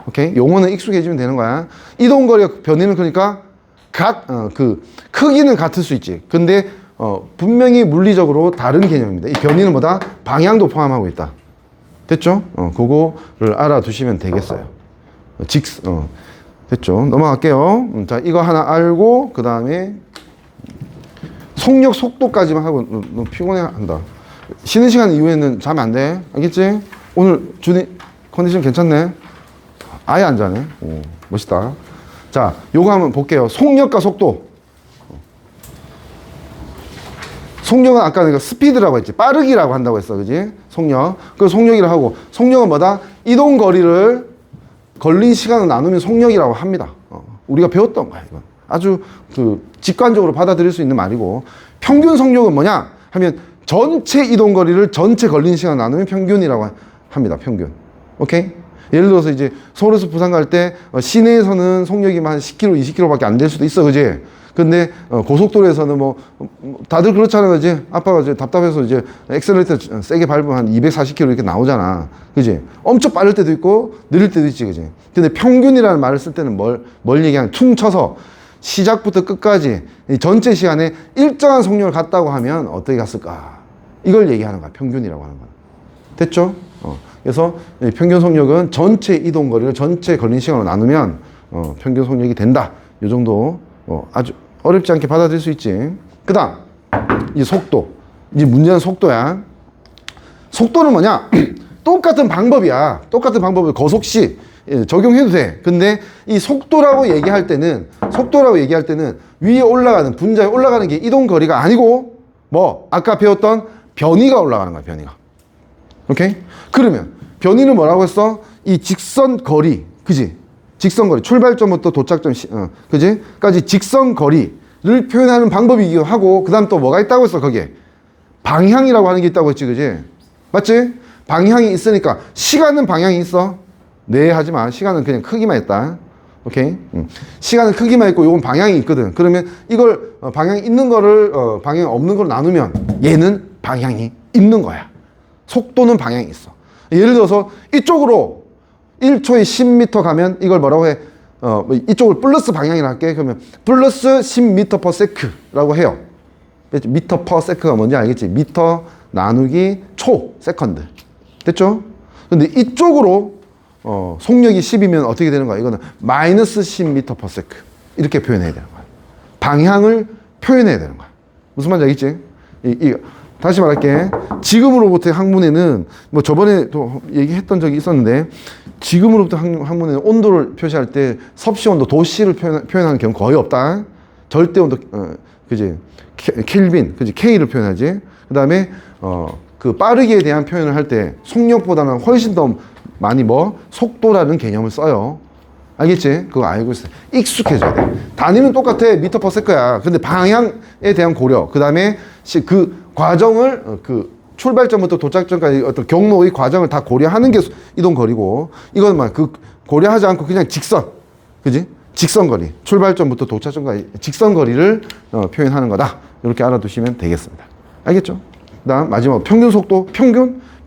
S1: 오케이? 용어는 익숙해지면 되는 거야. 이동거리가 변위는 그러니까 그 크기는 같을 수 있지. 근데 분명히 물리적으로 다른 개념입니다. 이 변위는 뭐다? 방향도 포함하고 있다. 됐죠? 그거를 알아두시면 되겠어요. 됐죠? 넘어갈게요. 자, 이거 하나 알고 그 다음에 속력 속도까지만 하고 너무 피곤해 한다. 쉬는 시간 이후에는 자면 안 돼. 알겠지? 오늘 준이 컨디션 괜찮네? 아예 안 자네. 오, 멋있다. 자, 요거 한번 볼게요. 속력과 속도. 속력은 아까 내가 스피드라고 했지. 빠르기라고 한다고 했어. 그지? 속력. 그 속력이라고 하고, 속력은 뭐다? 이동 거리를 걸린 시간을 나누면 속력이라고 합니다. 우리가 배웠던 거야, 이건. 아주 직관적으로 받아들일 수 있는 말이고, 평균 속력은 뭐냐 하면 전체 이동 거리를 전체 걸린 시간 나누면 평균이라고 합니다. 평균. 오케이? 예를 들어서 이제 서울에서 부산 갈 때 시내에서는 속력이 한 10km, 20km밖에 안 될 수도 있어, 그지? 근데 고속도로에서는 뭐 다들 그렇잖아, 그지? 아빠가 이제 답답해서 이제 엑셀레이터 세게 밟으면 한 240km 이렇게 나오잖아, 그지? 엄청 빠를 때도 있고 느릴 때도 있지, 그지? 근데 평균이라는 말을 쓸 때는 뭘 얘기하냐? 퉁쳐서 시작부터 끝까지 이 전체 시간에 일정한 속력을 갔다고 하면 어떻게 갔을까? 이걸 얘기하는 거야. 평균이라고 하는 거야. 됐죠? 그래서 평균 속력은 전체 이동 거리를 전체 걸린 시간으로 나누면 평균 속력이 된다. 이 정도 아주 어렵지 않게 받아들일 수 있지. 그 다음 이제 속도. 이제 문제는 속도야. 속도는 뭐냐? 똑같은 방법이야. 똑같은 방법을 거속시 적용해도 돼. 근데 이 속도라고 얘기할 때는 위에 올라가는 분자에 올라가는 게 이동 거리가 아니고 뭐 아까 배웠던 변위가 올라가는 거야. 변위가. 오케이? 그러면 변위는 뭐라고 했어? 이 직선 거리, 그지? 직선 거리, 출발점부터 도착점, 그지? 까지 직선 거리를 표현하는 방법이기도 하고, 그 다음 또 뭐가 있다고 했어, 거기에? 방향이라고 하는 게 있다고 했지, 그지? 맞지? 방향이 있으니까, 시간은 방향이 있어? 네, 하지 마. 시간은 그냥 크기만 있다. 오케이? 시간은 크기만 있고, 요건 방향이 있거든. 그러면 이걸, 방향이 있는 거를, 방향이 없는 걸 나누면, 얘는 방향이 있는 거야. 속도는 방향이 있어. 예를 들어서, 이쪽으로, 1초에 10m 가면 이걸 뭐라고 해? 이쪽을 플러스 방향이라 할게. 그러면 플러스 10m/s라고 해요. 미터 퍼 세크가 뭔지 알겠지? 미터 나누기 초, 세컨드. 됐죠? 근데 이쪽으로 속력이 10이면 어떻게 되는 거야? 이거는 마이너스 10m/s. 이렇게 표현해야 되는 거야. 방향을 표현해야 되는 거야. 무슨 말인지 알겠지? 다시 말할게. 지금으로부터의 학문에는 뭐 저번에도 얘기했던 적이 있었는데 지금으로부터 학문에는 온도를 표시할 때 섭씨 온도, 도씨를 표현하는 경우 거의 없다. 절대 온도, 그지? 켈빈, 그지? K를 표현하지. 그 다음에, 그 빠르기에 대한 표현을 할 때 속력보다는 훨씬 더 많이 속도라는 개념을 써요. 알겠지? 그거 알고 있어. 익숙해져야 돼. 단위는 똑같아. 미터 퍼 세컨야. 근데 방향에 대한 고려. 그 다음에 그 과정을, 그 출발점부터 도착점까지 어떤 경로의 과정을 다 고려하는 게 이동거리고, 이건 그 고려하지 않고 그냥 직선. 그지? 직선거리. 출발점부터 도착점까지 직선거리를 표현하는 거다. 이렇게 알아두시면 되겠습니다. 알겠죠? 그 다음 마지막 평균 속도.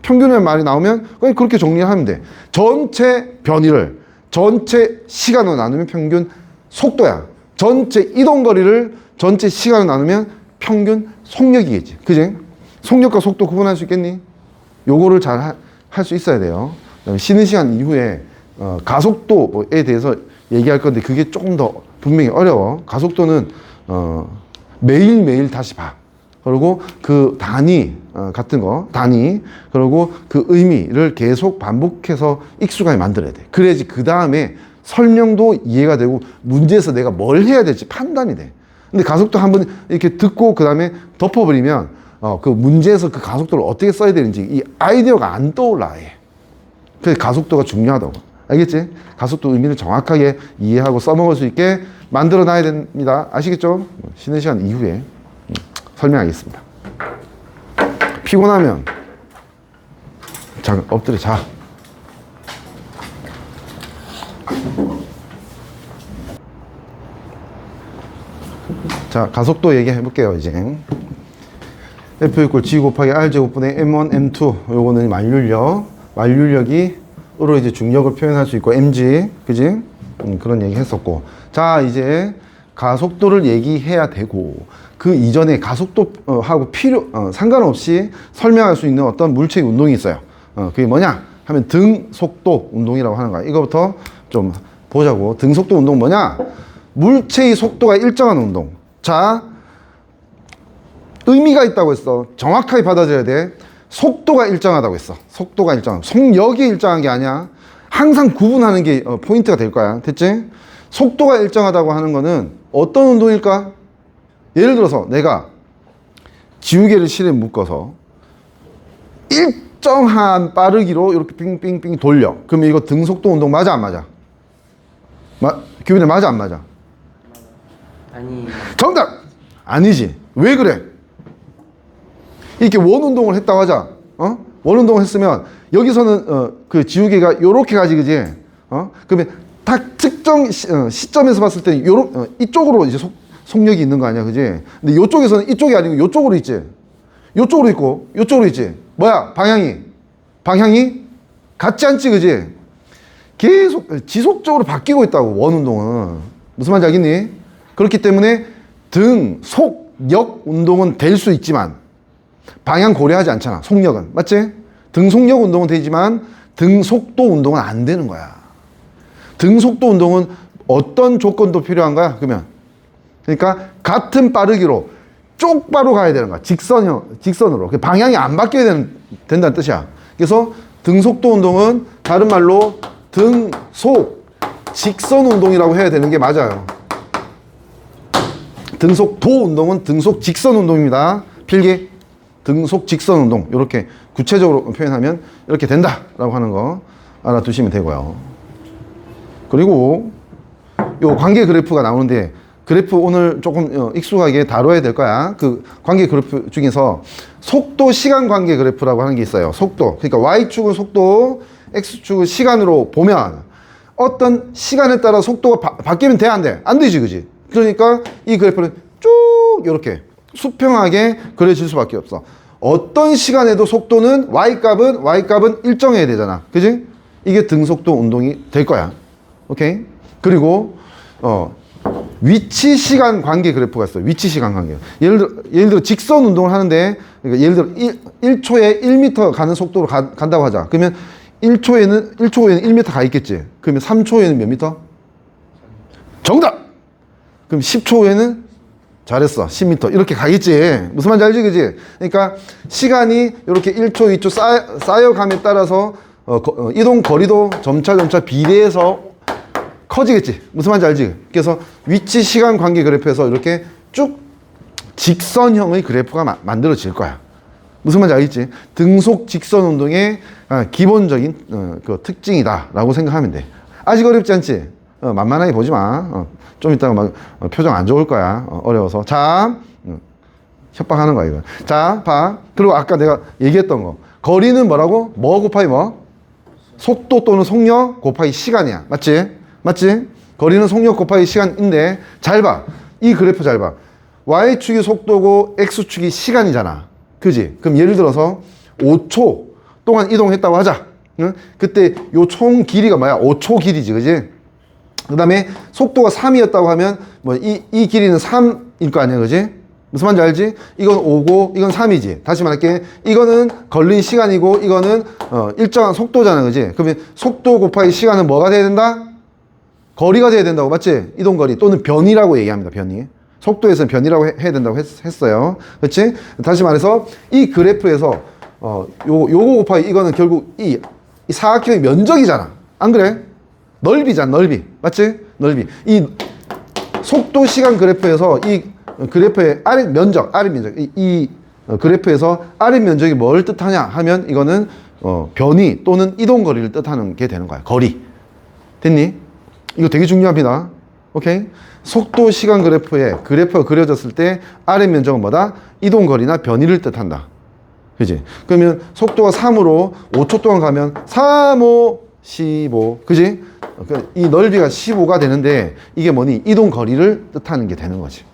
S1: 평균의 말이 나오면 그냥 그렇게 정리하면 돼. 전체 변이를 전체 시간으로 나누면 평균 속도야. 전체 이동거리를 전체 시간으로 나누면 평균 속력이겠지. 그지? 속력과 속도 구분할 수 있겠니? 요거를 잘 할 수 있어야 돼요. 그다음에 쉬는 시간 이후에 가속도에 대해서 얘기할 건데 그게 조금 더 분명히 어려워. 가속도는 매일매일 다시 봐. 그리고 그 단위 같은 거 단위 그리고 그 의미를 계속 반복해서 익숙하게 만들어야 돼. 그래야지 그 다음에 설명도 이해가 되고 문제에서 내가 뭘 해야 될지 판단이 돼. 근데 가속도 한번 이렇게 듣고 그 다음에 덮어버리면 그 문제에서 그 가속도를 어떻게 써야 되는지 이 아이디어가 안 떠올라. 그래서 가속도가 중요하다고. 알겠지? 가속도 의미를 정확하게 이해하고 써먹을 수 있게 만들어 놔야 됩니다. 아시겠죠? 쉬는 시간 이후에 설명하겠습니다. 피곤하면 자, 엎드려 자. 자, 가속도 얘기해 볼게요. 이제 F = G 곱하기 R 제곱분의 M1, M2 요거는 만류력이 으로 이제 중력을 표현할 수 있고 mg 그지? 그런 얘기 했었고, 자 이제 가속도를 얘기해야 되고 그 이전에 가속도하고 상관없이 설명할 수 있는 어떤 물체의 운동이 있어요. 그게 뭐냐 하면 등속도 운동이라고 하는 거야. 이거부터 좀 보자고. 등속도 운동 뭐냐? 물체의 속도가 일정한 운동. 자, 의미가 있다고 했어. 정확하게 받아들여야 돼. 속도가 일정하다고 했어. 속도가 일정하다. 속력이 일정한 게 아니야. 항상 구분하는 게 포인트가 될 거야. 됐지? 속도가 일정하다고 하는 거는 어떤 운동일까? 예를 들어서 내가 지우개를 실에 묶어서 일정한 빠르기로 이렇게 빙빙빙 돌려. 그러면 이거 등속도 운동 맞아 안 맞아? 규빈이 맞아 안 맞아?
S2: 아니.
S1: 정답! 아니지. 왜 그래? 이렇게 원 운동을 했다고 하자. 원 운동을 했으면 여기서는 그 지우개가 요렇게 가지, 그지? 그러면 딱 특정 시점에서 봤을 때 이쪽으로 이제 속력이 있는 거 아니야, 그지? 근데 요쪽에서는 이쪽이 아니고 요쪽으로 있지. 요쪽으로 있고 요쪽으로 있지. 뭐야? 방향이 같지 않지, 그지? 계속 지속적으로 바뀌고 있다고. 원 운동은 무슨 말인지 알겠니? 그렇기 때문에 등속력 운동은 될 수 있지만 방향 고려하지 않잖아. 속력은. 맞지? 등속력 운동은 되지만 등속도 운동은 안 되는 거야. 등속도 운동은 어떤 조건도 필요한 거야? 그러니까 같은 빠르기로 쪽바로 가야 되는 거야. 직선으로. 방향이 안 바뀌어야 된다는 뜻이야. 그래서 등속도 운동은 다른 말로 등속 직선 운동이라고 해야 되는 게 맞아요. 등속도 운동은 등속 직선 운동입니다. 필기. 등속 직선 운동. 이렇게 구체적으로 표현하면 이렇게 된다라고 하는 거 알아두시면 되고요. 그리고 요 관계 그래프가 나오는데 그래프 오늘 조금 익숙하게 다뤄야 될 거야. 그 관계 그래프 중에서 속도 시간 관계 그래프라고 하는 게 있어요. 속도. 그러니까 Y축은 속도, X축은 시간으로 보면 어떤 시간에 따라 속도가 바뀌면 돼, 안 돼? 안 되지, 그지? 그러니까 이 그래프는 쭉 이렇게 수평하게 그려질 수밖에 없어. 어떤 시간에도 속도는 Y값은 일정해야 되잖아. 그지? 이게 등속도 운동이 될 거야. 오케이? 그리고 위치 시간 관계 그래프가 있어요. 위치 시간 관계. 예를 들어 직선 운동을 하는데, 그러니까 예를 들어 1초에 1m 가는 속도로 간다고 하자. 그러면 1초에는 1m 가 있겠지. 그러면 3초에는 몇 미터? 정답! 그럼 10초에는 잘했어. 10m. 이렇게 가겠지. 무슨 말인지 알지, 그지? 그러니까 시간이 이렇게 1초, 2초 쌓여감에 따라서 이동 거리도 점차 비례해서 커지겠지. 무슨 말인지 알지? 그래서 위치 시간 관계 그래프에서 이렇게 쭉 직선형의 그래프가 만들어질 거야. 무슨 말인지 알겠지? 등속 직선 운동의 기본적인 그 특징이다라고 생각하면 돼. 아직 어렵지 않지? 만만하게 보지 마. 좀 이따가 막 표정 안 좋을 거야. 어려워서. 자, 협박하는 거야, 이거. 자, 봐. 그리고 아까 내가 얘기했던 거. 거리는 뭐라고? 뭐 곱하기 뭐? 속도 또는 속력 곱하기 시간이야. 맞지? 맞지? 거리는 속력 곱하기 시간인데, 잘 봐. 이 그래프 잘 봐. Y축이 속도고 X축이 시간이잖아. 그지? 그럼 예를 들어서 5초 동안 이동했다고 하자. 응? 그때 요 총 길이가 뭐야? 5초 길이지. 그지? 그 다음에 속도가 3이었다고 하면 뭐 이 길이는 3일 거 아니야. 그지? 무슨 말인지 알지? 이건 5고 이건 3이지. 다시 말할게. 이거는 걸린 시간이고 이거는 일정한 속도잖아. 그지? 그러면 속도 곱하기 시간은 뭐가 돼야 된다? 거리가 돼야 된다고. 맞지? 이동거리 또는 변이라고 얘기합니다. 변이. 속도에서는 변이라고 해야 된다고 했어요. 그렇지? 다시 말해서 이 그래프에서 요거 곱하기 이거는 결국 이 사각형의 면적이잖아. 안 그래? 넓이잖아. 넓이. 맞지? 넓이. 이 속도 시간 그래프에서 이 그래프의 아래 면적, 이 그래프에서 아래 면적이 뭘 뜻하냐 하면 이거는 변이 또는 이동 거리를 뜻하는 게 되는 거야. 거리. 됐니? 이거 되게 중요합니다. 오케이? 속도 시간 그래프가 그려졌을 때 아래 면적은 뭐다? 이동 거리나 변이를 뜻한다. 그지? 그러면 속도가 3으로 5초 동안 가면 3, 5, 15. 그지? 이 넓이가 15가 되는데 이게 뭐니? 이동 거리를 뜻하는 게 되는 거지.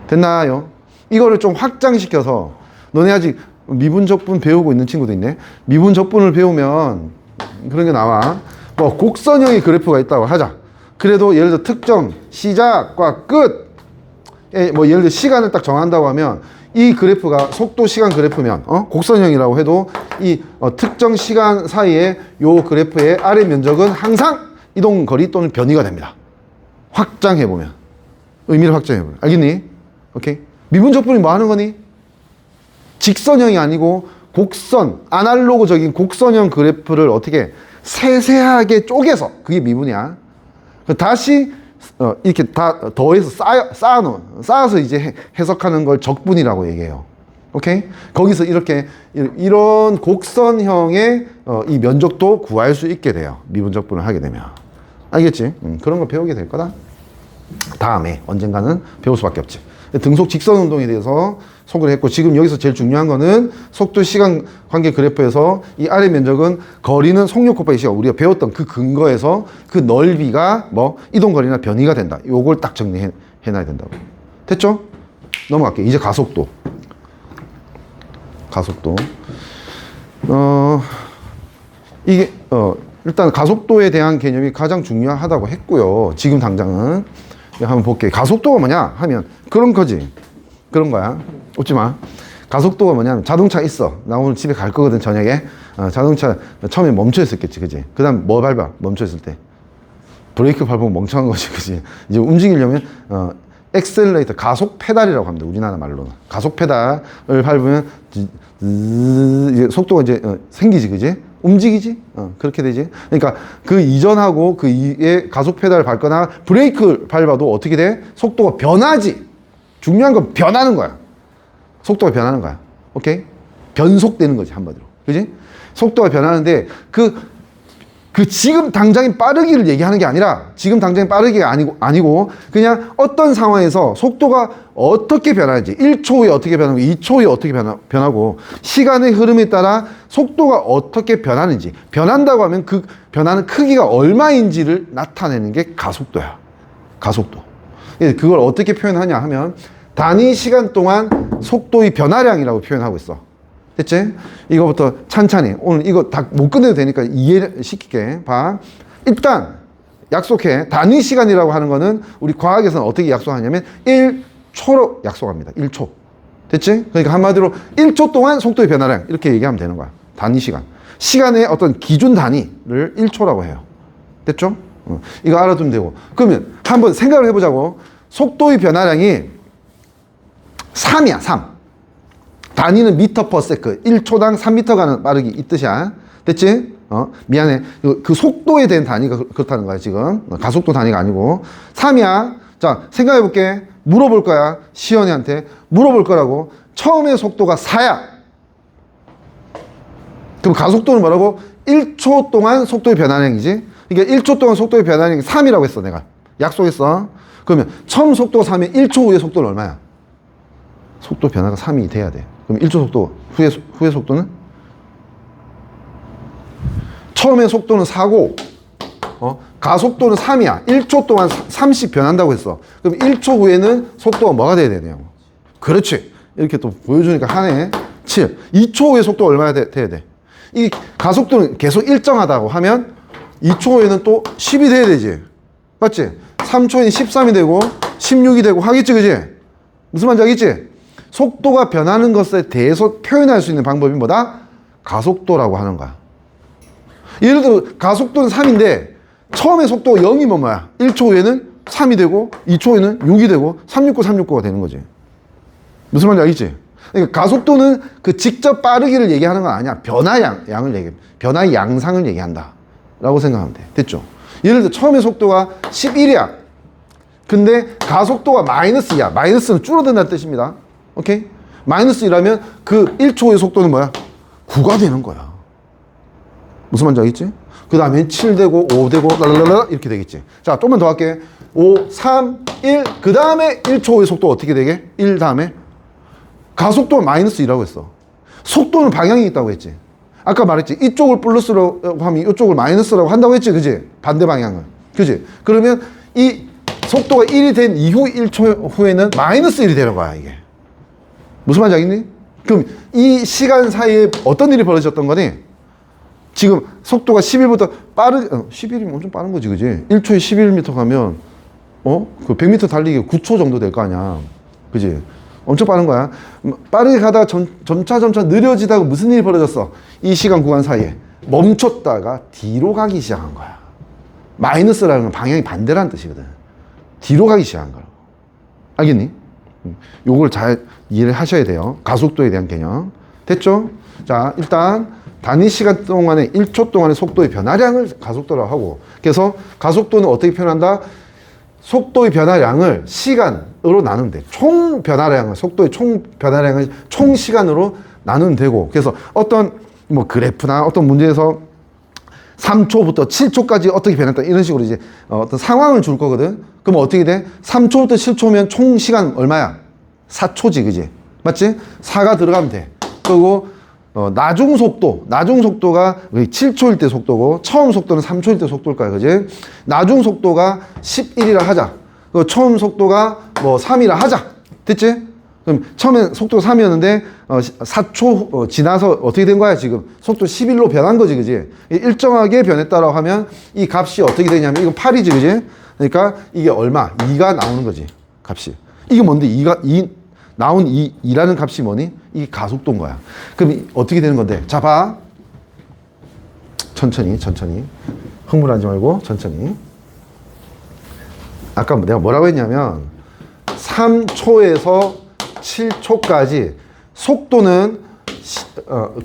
S1: 됐나요? 이거를 좀 확장시켜서 너네 아직 미분적분 배우고 있는 친구도 있네. 미분적분을 배우면 그런 게 나와. 뭐 곡선형의 그래프가 있다고 하자. 그래도 예를 들어 특정 시작과 끝에 뭐 예를 들어 시간을 딱 정한다고 하면 이 그래프가 속도 시간 그래프면 곡선형이라고 해도 이 특정 시간 사이에 요 그래프의 아래 면적은 항상 이동 거리 또는 변이가 됩니다. 확장해 보면 의미를 확장해 보면 알겠니? 오케이. 미분적분이 뭐 하는 거니? 직선형이 아니고 곡선, 아날로그적인 곡선형 그래프를 어떻게 세세하게 쪼개서 그게 미분이야. 다시 이렇게 다 더해서 쌓아서 이제 해석하는 걸 적분이라고 얘기해요. 오케이? 거기서 이렇게 이런 곡선형의 이 면적도 구할 수 있게 돼요. 미분적분을 하게 되면. 알겠지? 그런 거 배우게 될 거다. 다음에 언젠가는 배울 수밖에 없지. 등속 직선 운동에 대해서 소개를 했고, 지금 여기서 제일 중요한 거는 속도 시간 관계 그래프에서 이 아래 면적은 거리는 속력 곱하기 시간, 우리가 배웠던 그 근거에서 그 넓이가 뭐 이동 거리나 변이가 된다. 요걸 딱 정리해 놔야 된다고. 됐죠? 넘어갈게요. 이제 가속도. 이게 일단 가속도에 대한 개념이 가장 중요하다고 했고요. 지금 당장은 한번 볼게요. 가속도가 뭐냐 하면 그런 거지. 그런 거야. 웃지 마. 가속도가 뭐냐면 자동차 있어. 나 오늘 집에 갈 거거든, 저녁에. 자동차 처음에 멈춰 있었겠지, 그지? 그 다음 뭐 밟아? 멈춰 있을 때. 브레이크 밟으면 멍청한 거지, 그지? 이제 움직이려면, 엑셀레이터, 가속 페달이라고 합니다. 우리나라 말로는. 가속 페달을 밟으면, 이제 속도가 이제 생기지, 그지? 움직이지? 그렇게 되지? 그러니까 그 이전하고 그 이에 가속 페달을 밟거나 브레이크를 밟아도 어떻게 돼? 속도가 변하지? 중요한 건 변하는 거야. 속도가 변하는 거야. 오케이? 변속되는 거지, 한마디로. 그지? 속도가 변하는데, 지금 당장의 빠르기를 얘기하는 게 아니라, 지금 당장의 빠르기가 아니고, 그냥 어떤 상황에서 속도가 어떻게 변하는지, 1초 후에 어떻게 변하고, 2초 후에 어떻게 변하고, 시간의 흐름에 따라 속도가 어떻게 변하는지, 변한다고 하면 그 변하는 크기가 얼마인지를 나타내는 게 가속도야. 가속도. 그걸 어떻게 표현하냐 하면 단위 시간 동안 속도의 변화량이라고 표현하고 있어. 됐지? 이거부터 찬찬히 오늘 이거 다 못 끝내도 되니까 이해시킬게. 봐. 일단 약속해. 단위 시간이라고 하는 거는 우리 과학에서는 어떻게 약속하냐면 1초로 약속합니다. 1초. 됐지? 그러니까 한마디로 1초 동안 속도의 변화량 이렇게 얘기하면 되는 거야. 단위 시간. 시간의 어떤 기준 단위를 1초라고 해요. 됐죠? 이거 알아두면 되고. 그러면 한번 생각을 해보자고. 속도의 변화량이 3이야, 3. 단위는 미터 퍼 세컨드. 1초당 3m 가는 빠르기 이 뜻이야. 됐지? 미안해. 그 속도에 대한 단위가 그렇다는 거야, 지금. 가속도 단위가 아니고. 3이야. 자, 생각해 볼게. 물어볼 거야. 시연이한테 물어볼 거라고. 처음에 속도가 4야. 그럼 가속도는 뭐라고? 1초 동안 속도의 변화량이지. 그러니까 1초 동안 속도의 변화량이 3이라고 했어, 내가. 약속했어. 그러면 처음 속도가 3이면 1초 후의 속도는 얼마야? 속도 변화가 3이 돼야 돼. 그럼 1초 속도, 후의 속도는? 처음에 속도는 4고, 가속도는 3이야. 1초 동안 3씩 변한다고 했어. 그럼 1초 후에는 속도가 뭐가 돼야 되냐고. 그렇지. 이렇게 또 보여주니까 하네. 7. 2초 후에 속도가 얼마나 돼야 돼? 이 가속도는 계속 일정하다고 하면 2초 후에는 또 10이 돼야 되지. 맞지? 3초에는 13이 되고 16이 되고 하겠지, 그지? 무슨 말인지 알겠지? 속도가 변하는 것에 대해서 표현할 수 있는 방법이 뭐다? 가속도라고 하는 거야. 예를 들어 가속도는 3인데 처음에 속도가 0이면 뭐야? 1초 후에는 3이 되고 2초 후에는 6이 되고 369, 369가 되는 거지. 무슨 말인지 알겠지? 그러니까 가속도는 그 직접 빠르기를 얘기하는 건 아니야. 양을 얘기해. 변화의 양상을 얘기한다 라고 생각하면 돼. 됐죠? 예를 들어 처음에 속도가 11이야. 근데 가속도가 -2야. 마이너스는 줄어든다는 뜻입니다. 오케이? -1이라면 그 1초 후의 속도는 뭐야? 9가 되는 거야. 무슨 말인지 알겠지? 그 다음에 7 되고 5 되고 랄랄랄라 이렇게 되겠지. 자, 좀만 더 할게. 5, 3, 1. 그 다음에 1초 후의 속도 어떻게 되게? 1 다음에 가속도는 -2라고 했어. 속도는 방향이 있다고 했지. 아까 말했지. 이쪽을 플러스라고 하면 이쪽을 마이너스라고 한다고 했지. 그지? 반대 방향을. 그지? 그러면 이 속도가 1이 된 이후 1초 후에는 -1이 되는 거야, 이게. 무슨 말인지 알겠니? 그럼 이 시간 사이에 어떤 일이 벌어졌던 거니? 지금 속도가 11부터 11이면 엄청 빠른 거지, 그지? 1초에 11m 가면, 그 100m 달리기 9초 정도 될 거 아니야. 그지? 엄청 빠른 거야. 빠르게 가다가 점차 느려지다가 무슨 일이 벌어졌어? 이 시간 구간 사이에 멈췄다가 뒤로 가기 시작한 거야. 마이너스라는 건 방향이 반대라는 뜻이거든. 뒤로 가기 시작한 거라고. 알겠니? 요걸 잘 이해를 하셔야 돼요. 가속도에 대한 개념. 됐죠? 자, 일단 단위 시간 동안에 1초 동안의 속도의 변화량을 가속도라고 하고, 그래서 가속도는 어떻게 표현한다? 속도의 변화량을 시간으로 나누면 돼. 총 변화량을, 속도의 총 변화량을 총 시간으로 나누면 되고, 그래서 어떤 뭐 그래프나 어떤 문제에서 3초부터 7초까지 어떻게 변했다 이런 식으로 이제 어떤 상황을 줄 거거든. 그럼 어떻게 돼? 3초부터 7초면 총 시간 얼마야? 4초지, 그지? 맞지? 4가 들어가면 돼. 그리고 나중 속도가 7초일 때 속도고, 처음 속도는 3초일 때 속도일 거야, 그지? 나중 속도가 11이라 하자. 그 처음 속도가 뭐 3이라 하자. 됐지? 그럼 처음에 속도가 3이었는데 4초 지나서 어떻게 된 거야, 지금? 속도 11로 변한 거지, 그지? 일정하게 변했다라고 하면 이 값이 어떻게 되냐면 이건 8이지, 그지? 그러니까 이게 얼마? 2가 나오는 거지, 값이. 이게 뭔데? 나온 2라는 값이 뭐니? 이게 가속도인 거야. 그럼 어떻게 되는 건데? 자, 봐. 천천히. 흥분하지 말고 천천히. 아까 내가 뭐라고 했냐면 3초에서 7초까지 속도는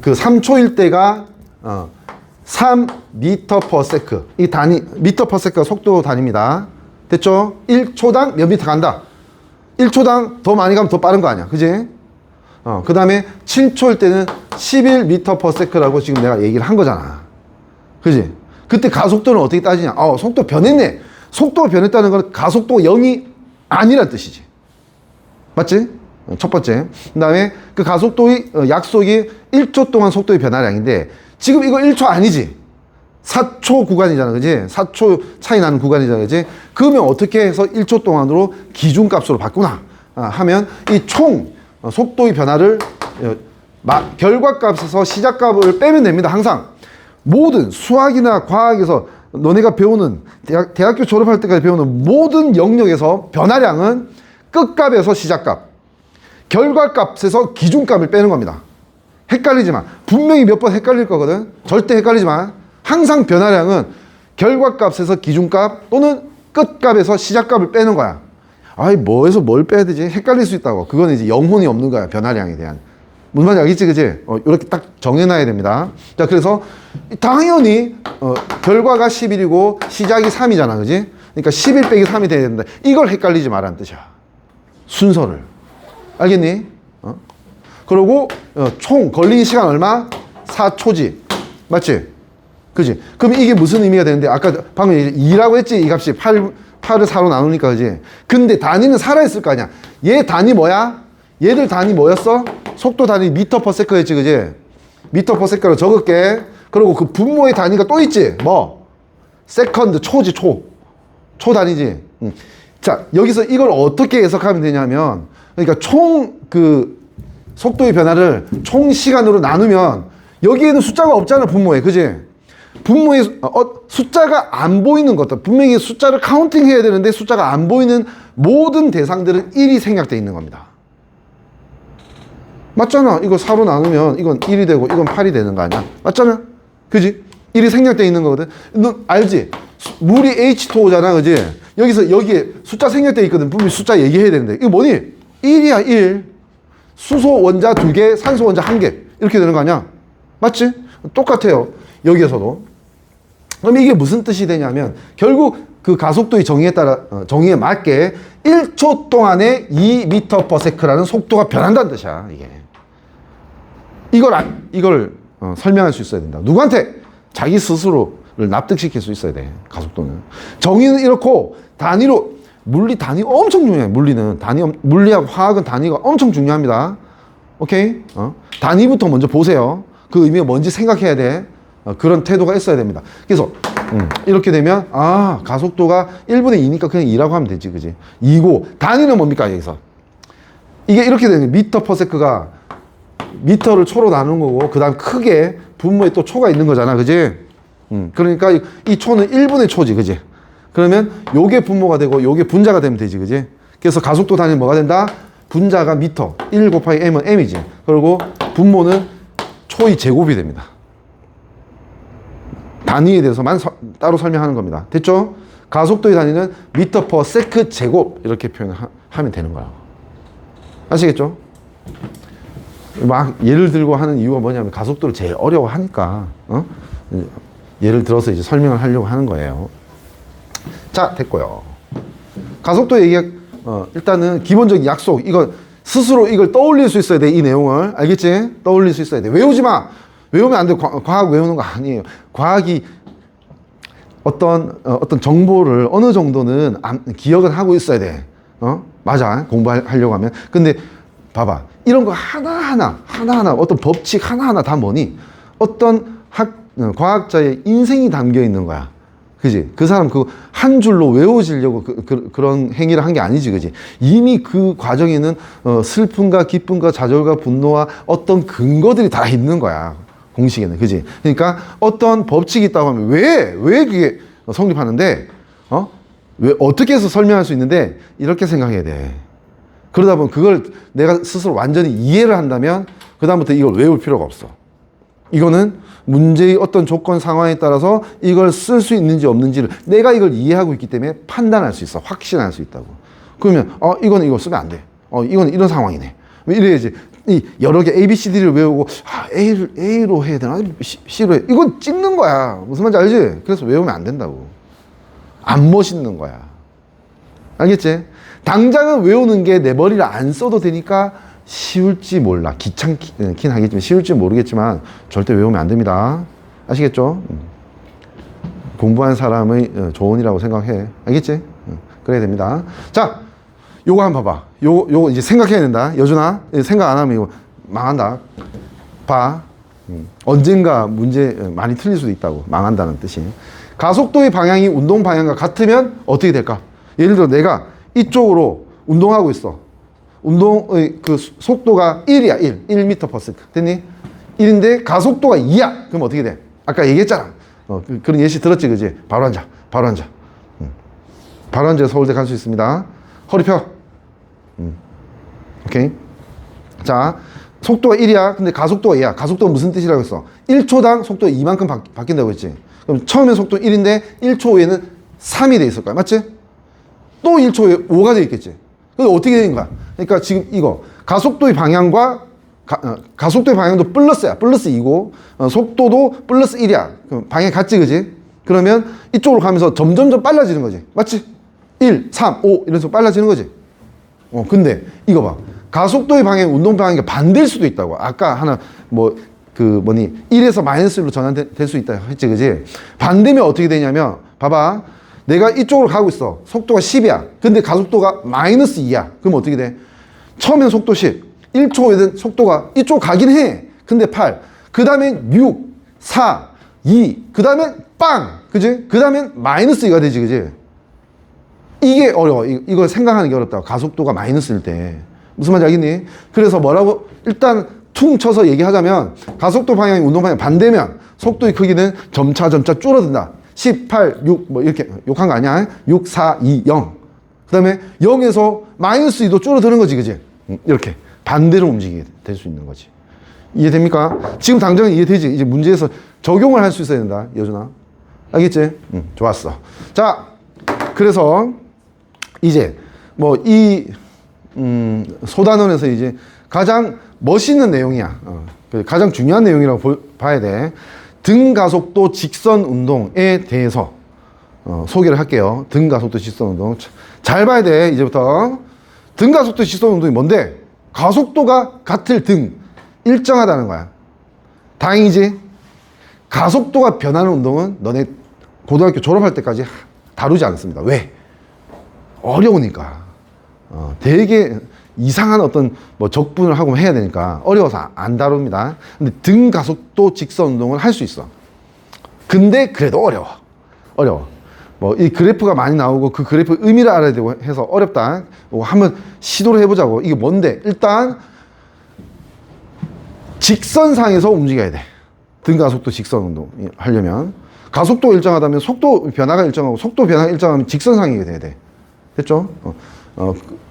S1: 그 3초일 때가 3m/s. 이 단위 m/s가 속도 단위입니다. 됐죠? 1초당 몇 미터 간다. 1초당 더 많이 가면 더 빠른 거 아니야, 그지? 그 다음에 7초일 때는 11m/s라고 지금 내가 얘기를 한 거잖아, 그지? 그때 가속도는 어떻게 따지냐? 속도 변했네. 속도가 변했다는 건 가속도가 0이 아니란 뜻이지, 맞지? 첫 번째. 그 다음에 그 가속도의 약속이 1초 동안 속도의 변화량인데 지금 이거 1초 아니지? 4초 구간이잖아, 그지? 4초 차이 나는 구간이잖아, 그지? 그러면 어떻게 해서 1초 동안으로 기준값으로 바꾸나 하면 이 총 속도의 변화를 결과값에서 시작값을 빼면 됩니다. 항상 모든 수학이나 과학에서 너네가 배우는 대학교 졸업할 때까지 배우는 모든 영역에서 변화량은 끝값에서 시작값, 결과값에서 기준값을 빼는 겁니다. 헷갈리지 마. 분명히 몇 번 헷갈릴 거거든. 절대 헷갈리지 마. 항상 변화량은 결과값에서 기준값 또는 끝값에서 시작값을 빼는 거야. 뭐에서 뭘 빼야 되지? 헷갈릴 수 있다고. 그건 이제 영혼이 없는 거야, 변화량에 대한. 무슨 말인지 알겠지, 그지? 이렇게 딱 정해놔야 됩니다. 자, 그래서 당연히 결과가 11이고 시작이 3이잖아, 그지? 그러니까 11 빼기 3이 돼야 된다. 이걸 헷갈리지 말라는 뜻이야. 순서를. 알겠니? 그리고 총 걸린 시간 얼마? 4초지. 맞지? 그지? 그럼 이게 무슨 의미가 되는데, 아까 방금 2라고 했지? 이 값이 8을 4로 나누니까, 그지? 근데 단위는 살아있을 거 아니야. 얘 단위 뭐야? 얘들 단위 뭐였어? 속도 단위 미터 퍼 세컨 했지, 그지? 미터 퍼 세컨으로 적을게. 그리고 그 분모의 단위가 또 있지? 뭐? 세컨드, 초지, 초. 초 단위지? 자, 여기서 이걸 어떻게 해석하면 되냐면, 그러니까 총 속도의 변화를 총 시간으로 나누면, 여기에는 숫자가 없잖아, 분모에. 그지? 분모에 숫자가 안 보이는 것들, 분명히 숫자를 카운팅 해야 되는데 숫자가 안 보이는 모든 대상들은 1이 생략되어 있는 겁니다. 맞잖아. 이거 4로 나누면 이건 1이 되고 이건 8이 되는 거 아니야? 맞잖아. 그지? 1이 생략되어 있는 거거든. 너 알지? 물이 H2O잖아. 그지? 여기에 숫자 생략되어 있거든. 분명히 숫자 얘기해야 되는데. 이거 뭐니? 1이야, 1. 수소 원자 2개, 산소 원자 1개. 이렇게 되는 거 아니야? 맞지? 똑같아요. 여기에서도. 그럼 이게 무슨 뜻이 되냐면, 결국 그 가속도의 정의에 따라, 정의에 맞게 1초 동안에 2m/s라는 속도가 변한다는 뜻이야, 이게. 이걸 설명할 수 있어야 된다. 누구한테? 자기 스스로를 납득시킬 수 있어야 돼, 가속도는. 정의는 이렇고, 단위로, 물리 단위가 엄청 중요해, 물리는. 물리하고 화학은 단위가 엄청 중요합니다. 오케이? 단위부터 먼저 보세요. 그 의미가 뭔지 생각해야 돼. 그런 태도가 있어야 됩니다. 그래서 이렇게 되면 가속도가 1분의 2니까 그냥 2라고 하면 되지, 그지? 2고 단위는 뭡니까, 여기서? 이게 이렇게 되는 미터 퍼 세크가 미터를 초로 나누는 거고, 그 다음 크게 분모에 또 초가 있는 거잖아, 그지? 그러니까 이 초는 1분의 초지, 그지? 그러면 요게 분모가 되고 요게 분자가 되면 되지, 그지? 그래서 가속도 단위는 뭐가 된다? 분자가 미터, 1 곱하기 m은 m이지. 그리고 분모는 초의 제곱이 됩니다. 단위에 대해서만 따로 설명하는 겁니다. 됐죠? 가속도의 단위는 미터 퍼 세크 제곱, 이렇게 표현하면 되는 거야. 아시겠죠? 막 예를 들고 하는 이유가 뭐냐면, 가속도를 제일 어려워하니까 예를 들어서 이제 설명을 하려고 하는 거예요. 자, 됐고요. 가속도 얘기, 일단은 기본적인 약속, 이거 스스로 이걸 떠올릴 수 있어야 돼, 이 내용을. 알겠지? 떠올릴 수 있어야 돼. 외우지 마! 외우면 안 돼. 과학 외우는 거 아니에요. 과학이 어떤 정보를 어느 정도는 기억은 하고 있어야 돼. 맞아. 공부하려고 하면. 근데 봐봐. 이런 거 하나하나 어떤 법칙 하나하나 다 뭐니? 어떤 과학자의 인생이 담겨 있는 거야. 그지? 그 사람 한 줄로 외워지려고 그런 행위를 한 게 아니지, 그지? 이미 그 과정에는 슬픔과 기쁨과 좌절과 분노와 어떤 근거들이 다 있는 거야, 공식에는, 그지? 그러니까 어떤 법칙이 있다고 하면 왜 그게 성립하는데, 왜 어떻게 해서 설명할 수 있는데, 이렇게 생각해야 돼. 그러다 보면 그걸 내가 스스로 완전히 이해를 한다면 그다음부터 이걸 외울 필요가 없어. 이거는 문제의 어떤 조건 상황에 따라서 이걸 쓸 수 있는지 없는지를 내가 이걸 이해하고 있기 때문에 판단할 수 있어. 확신할 수 있다고. 그러면 이거는 이거 쓰면 안 돼. 이건 이런 상황이네. 이래야지. 이 여러 개 A, B, C, D를 외우고 A로 해야 되나? C로 해. 이건 찍는 거야. 무슨 말인지 알지? 그래서 외우면 안 된다고. 안 멋있는 거야. 알겠지? 당장은 외우는 게 내 머리를 안 써도 되니까 쉬울지 몰라. 귀찮긴 하겠지만, 쉬울지 모르겠지만 절대 외우면 안 됩니다. 아시겠죠? 공부한 사람의 조언이라고 생각해. 알겠지? 그래야 됩니다. 자, 요거 한번 봐봐. 요거 이제 생각해야 된다. 여준아, 생각 안 하면 이거 망한다. 봐. 언젠가 문제 많이 틀릴 수도 있다고. 망한다는 뜻이. 가속도의 방향이 운동 방향과 같으면 어떻게 될까? 예를 들어 내가 이쪽으로 운동하고 있어. 운동의 그 속도가 1이야, 1m/s. 됐니? 1인데 가속도가 2야. 그럼 어떻게 돼? 아까 얘기했잖아. 그런 예시 들었지, 그지? 바로 앉아. 바로 앉아 서울대 갈 수 있습니다. 허리 펴. 오케이. 자, 속도가 1이야. 근데 가속도가 2야. 가속도가 무슨 뜻이라고 했어? 1초당 속도가 2만큼 바뀐다고 했지. 그럼 처음에 속도 1인데 1초 후에는 3이 돼 있을 거야. 맞지? 또 1초 후에 5가 돼 있겠지. 그럼 어떻게 된 거야? 그러니까 지금 이거 가속도의 방향과 가속도의 방향도 플러스야. 플러스 2고 속도도 플러스 1이야. 그럼 방향이 같지, 그지? 그러면 이쪽으로 가면서 점점점 빨라지는 거지. 맞지? 1, 3, 5 이런 식으로 빨라지는 거지. 근데 이거 봐. 가속도의 방향이 운동 방향이 반대일 수도 있다고. 아까 하나 뭐 그 뭐니 1에서 마이너스 1로 전환될 수 있다 했지, 그지? 반대면 어떻게 되냐면 봐봐. 내가 이쪽으로 가고 있어. 속도가 10이야. 근데 가속도가 마이너스 2야. 그럼 어떻게 돼? 처음엔 속도 10. 1초에 속도가 이쪽 가긴 해. 근데 8. 그 다음엔 6, 4, 2. 그 다음엔 빵. 그지? 그 다음엔 마이너스 2가 되지, 그지? 이게 어려워. 이걸 생각하는 게 어렵다고. 가속도가 마이너스일 때. 무슨 말인지 알겠니? 그래서 뭐라고? 일단 퉁 쳐서 얘기하자면 가속도 방향이 운동 방향 반대면 속도의 크기는 점차 줄어든다. 10, 8, 6, 뭐 이렇게 욕한 거 아니야? 6, 4, 2, 0. 그 다음에 0에서 마이너스 2도 줄어드는 거지, 그지? 이렇게 반대로 움직이게 될 수 있는 거지. 이해됩니까? 지금 당장은 이해되지? 이제 문제에서 적용을 할 수 있어야 된다, 여준아. 알겠지? 좋았어. 자, 그래서 이제 뭐 이 소단원에서 이제 가장 멋있는 내용이야. 가장 중요한 내용이라고 봐야 돼. 등가속도 직선 운동에 대해서 소개를 할게요. 등가속도 직선 운동. 잘 봐야 돼, 이제부터. 등가속도 직선 운동이 뭔데? 가속도가 같을 등, 일정하다는 거야. 다행이지? 가속도가 변하는 운동은 너네 고등학교 졸업할 때까지 다루지 않습니다. 왜? 어려우니까. 되게 이상한 어떤 뭐 적분을 하고 해야 되니까 어려워서 안 다룹니다. 근데 등가속도 직선 운동을 할 수 있어. 근데 그래도 어려워. 뭐 이 그래프가 많이 나오고 그 그래프 의미를 알아야 되고 해서 어렵다. 뭐 한번 시도를 해보자고. 이게 뭔데? 일단 직선상에서 움직여야 돼. 등가속도 직선 운동 하려면 가속도 일정하다면 속도 변화가 일정하고 속도 변화가 일정하면 직선상이 돼야 돼. 됐죠?